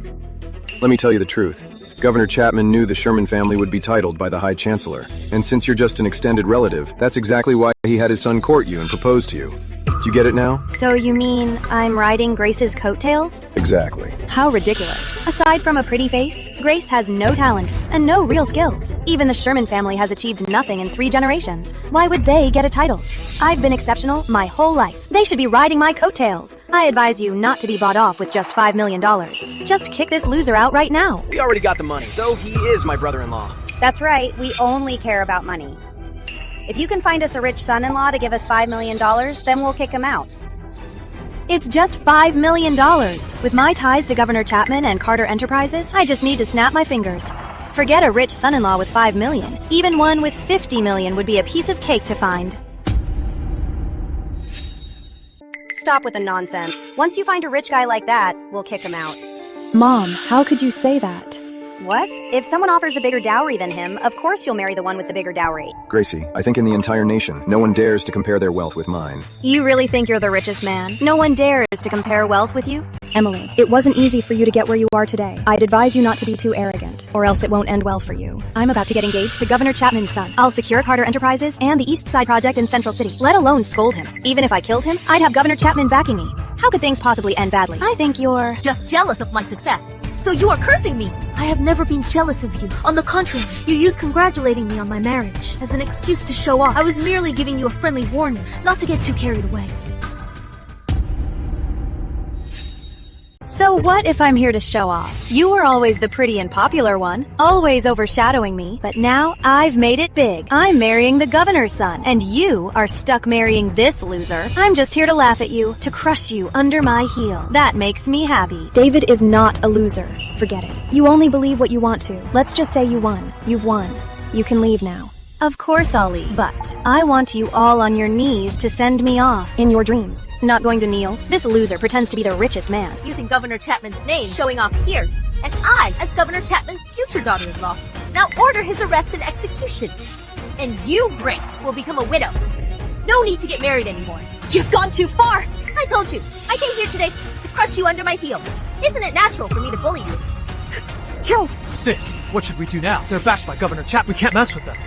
Let me tell you the truth. Governor Chapman knew the Sherman family would be titled by the High Chancellor. And since you're just an extended relative, that's exactly why he had his son court you and propose to you. Do you get it now? So you mean I'm riding Grace's coattails? Exactly. How ridiculous. Aside from a pretty face, Grace has no talent and no real skills. Even the Sherman family has achieved nothing in 3 generations. Why would they get a title? I've been exceptional my whole life. They should be riding my coattails. I advise you not to be bought off with just $5 million. Just kick this loser out right now. We already got the money, so he is my brother-in-law. That's right, we only care about money. If you can find us a rich son-in-law to give us $5 million, then we'll kick him out. It's just $5 million. With my ties to Governor Chapman and Carter Enterprises, I just need to snap my fingers. Forget a rich son-in-law with $5 million. Even one with $50 million would be a piece of cake to find. Stop with the nonsense. Once you find a rich guy like that, we'll kick him out. Mom, how could you say that? What? If someone offers a bigger dowry than him, of course you'll marry the one with the bigger dowry. Gracie, I think in the entire nation, no one dares to compare their wealth with mine. You really think you're the richest man? No one dares to compare wealth with you? Emily, it wasn't easy for you to get where you are today. I'd advise you not to be too arrogant, or else it won't end well for you. I'm about to get engaged to Governor Chapman's son. I'll secure Carter Enterprises and the East Side project in Central City, let alone scold him. Even if I killed him, I'd have Governor Chapman backing me. How could things possibly end badly? I think you're Just jealous of my success. So you are cursing me. I have never been jealous of you. On the contrary, you used congratulating me on my marriage as an excuse to show off. I was merely giving you a friendly warning, not to get too carried away. So what if I'm here to show off? You were always the pretty and popular one, always overshadowing me, but now I've made it big. I'm marrying the governor's son, and you are stuck marrying this loser. I'm just here to laugh at you, to crush you under my heel. That makes me happy. David is not a loser. Forget it. You only believe what you want to. Let's just say you won. You've won. You can leave now. Of course I'll leave, but I want you all on your knees to send me off. In your dreams. Not going to kneel. This loser pretends to be the richest man. Using Governor Chapman's name, showing off here. And I, as Governor Chapman's future daughter-in-law, now order his arrest and execution. And you, Grace, will become a widow. No need to get married anymore. You've gone too far. I told you. I came here today to crush you under my heel. Isn't it natural for me to bully you? Kill! Sis, what should we do now? They're backed by Governor Chapman. We can't mess with them.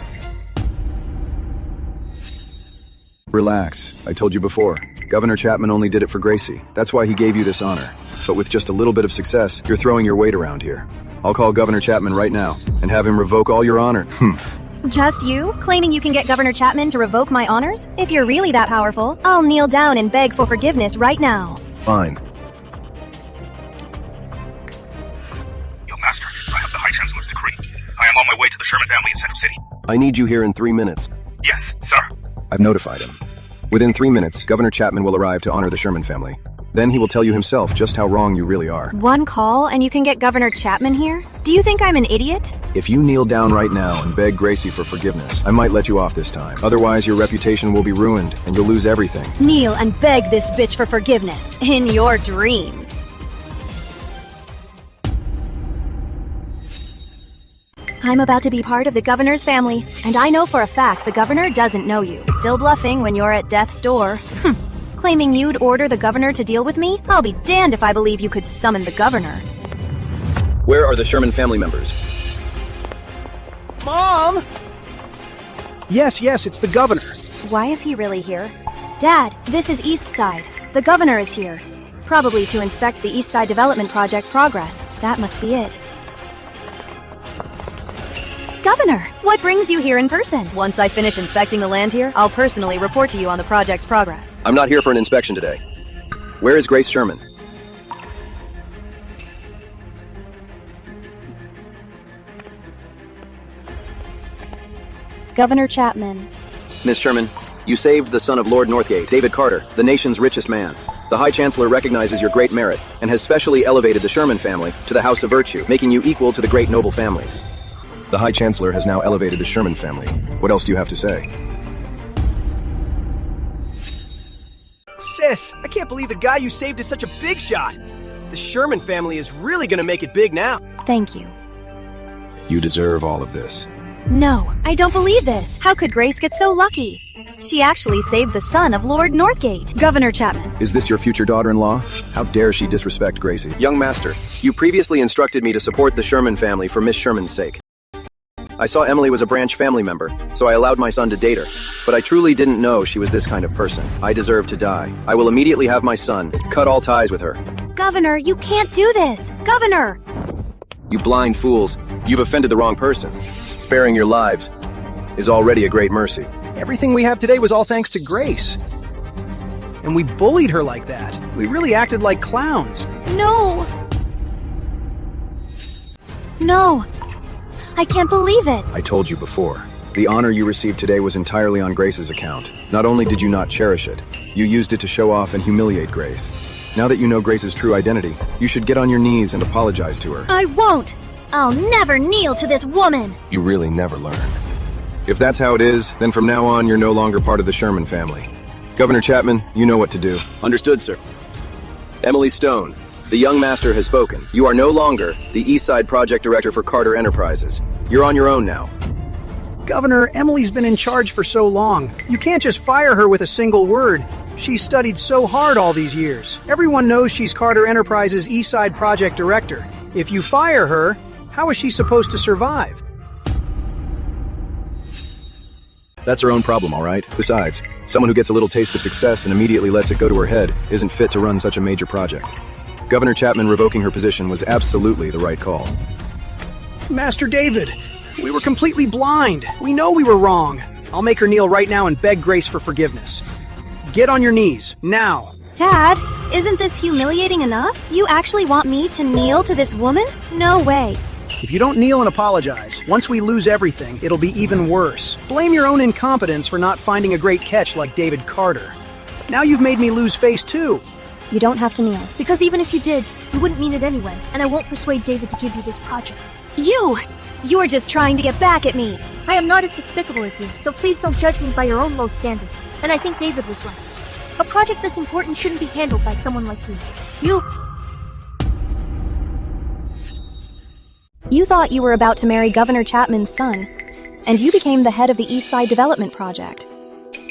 Relax. I told you before. Governor Chapman only did it for Gracie. That's why he gave you this honor. But with just a little bit of success, you're throwing your weight around here. I'll call Governor Chapman right now and have him revoke all your honor. Just you? Claiming you can get Governor Chapman to revoke my honors? If you're really that powerful, I'll kneel down and beg for forgiveness right now. Fine. Yo, Master, I have the High Chancellor's decree. I am on my way to the Sherman family in Central City. I need you here in 3 minutes. Yes, sir. I've notified him. Within 3 minutes, Governor Chapman will arrive to honor the Sherman family. Then he will tell you himself just how wrong you really are. One call and you can get Governor Chapman here? Do you think I'm an idiot? If you kneel down right now and beg Gracie for forgiveness, I might let you off this time. Otherwise, your reputation will be ruined and you'll lose everything. Kneel and beg this bitch for forgiveness. In your dreams. I'm about to be part of the governor's family, and I know for a fact the governor doesn't know you. Still bluffing when you're at death's door. Claiming you'd order the governor to deal with me? I'll be damned if I believe you could summon the governor. Where are the Sherman family members? Mom! Yes, it's the governor. Why is he really here? Dad, this is East Side. The governor is here. Probably to inspect the East Side Development Project progress. That must be it. Governor, what brings you here in person? Once I finish inspecting the land here, I'll personally report to you on the project's progress. I'm not here for an inspection today. Where is Grace Sherman? Governor Chapman. Miss Sherman, you saved the son of Lord Northgate, David Carter, the nation's richest man. The High Chancellor recognizes your great merit and has specially elevated the Sherman family to the House of Virtue, making you equal to the great noble families. The High Chancellor has now elevated the Sherman family. What else do you have to say? Sis, I can't believe the guy you saved is such a big shot. The Sherman family is really gonna make it big now. Thank you. You deserve all of this. No, I don't believe this. How could Grace get so lucky? She actually saved the son of Lord Northgate, Governor Chapman. Is this your future daughter-in-law? How dare she disrespect Gracie? Young master, you previously instructed me to support the Sherman family for Miss Sherman's sake. I saw Emily was a branch family member, so I allowed my son to date her. But I truly didn't know she was this kind of person. I deserve to die. I will immediately have my son cut all ties with her. Governor, you can't do this! Governor! You blind fools. You've offended the wrong person. Sparing your lives is already a great mercy. Everything we have today was all thanks to Grace. And we bullied her like that. We really acted like clowns. No! No! I can't believe it! I told you before. The honor you received today was entirely on Grace's account. Not only did you not cherish it, you used it to show off and humiliate Grace. Now that you know Grace's true identity, you should get on your knees and apologize to her. I won't! I'll never kneel to this woman! You really never learn. If that's how it is, then from now on, you're no longer part of the Sherman family. Governor Chapman, you know what to do. Understood, sir. Emily Stone, the young master has spoken. You are no longer the East Side Project Director for Carter Enterprises. You're on your own now. Governor, Emily's been in charge for so long. You can't just fire her with a single word. She's studied so hard all these years. Everyone knows she's Carter Enterprises' East Side Project Director. If you fire her, how is she supposed to survive? That's her own problem, all right? Besides, someone who gets a little taste of success and immediately lets it go to her head isn't fit to run such a major project. Governor Chapman revoking her position was absolutely the right call. Master David, we were completely blind. We know we were wrong. I'll make her kneel right now and beg Grace for forgiveness. Get on your knees, now. Dad, isn't this humiliating enough? You actually want me to kneel to this woman? No way. If you don't kneel and apologize, once we lose everything, it'll be even worse. Blame your own incompetence for not finding a great catch like David Carter. Now you've made me lose face too. You don't have to kneel. Because even if you did, you wouldn't mean it anyway, and I won't persuade David to give you this project. You're just trying to get back at me. I am not as despicable as you, so please don't judge me by your own low standards. And I think David was right. A project this important shouldn't be handled by someone like you. You thought you were about to marry Governor Chapman's son, and you became the head of the East Side Development Project.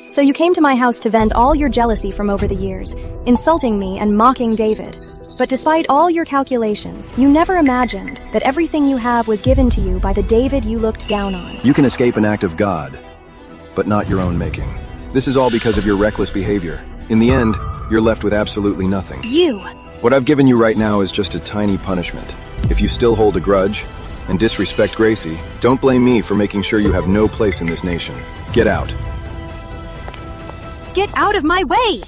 So you came to my house to vent all your jealousy from over the years, insulting me and mocking David. But despite all your calculations, you never imagined that everything you have was given to you by the David you looked down on. You can escape an act of God, but not your own making. This is all because of your reckless behavior. In the end, you're left with absolutely nothing. What I've given you right now is just a tiny punishment. If you still hold a grudge and disrespect Gracie, don't blame me for making sure you have no place in this nation. Get out. Get out of my way!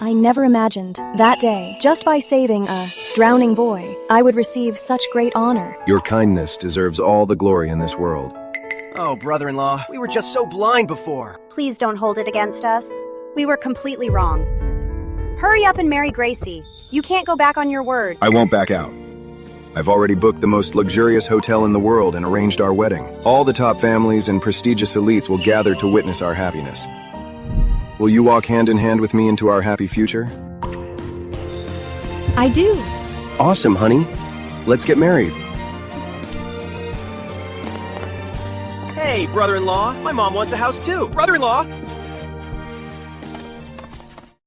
I never imagined that day, just by saving a drowning boy, I would receive such great honor. Your kindness deserves all the glory in this world. Oh, brother-in-law, we were just so blind before. Please don't hold it against us. We were completely wrong. Hurry up and marry Gracie. You can't go back on your word. I won't back out. I've already booked the most luxurious hotel in the world and arranged our wedding. All the top families and prestigious elites will gather to witness our happiness. Will you walk hand in hand with me into our happy future? I do. Awesome, honey. Let's get married. Hey, brother-in-law, my mom wants a house too. Brother-in-law!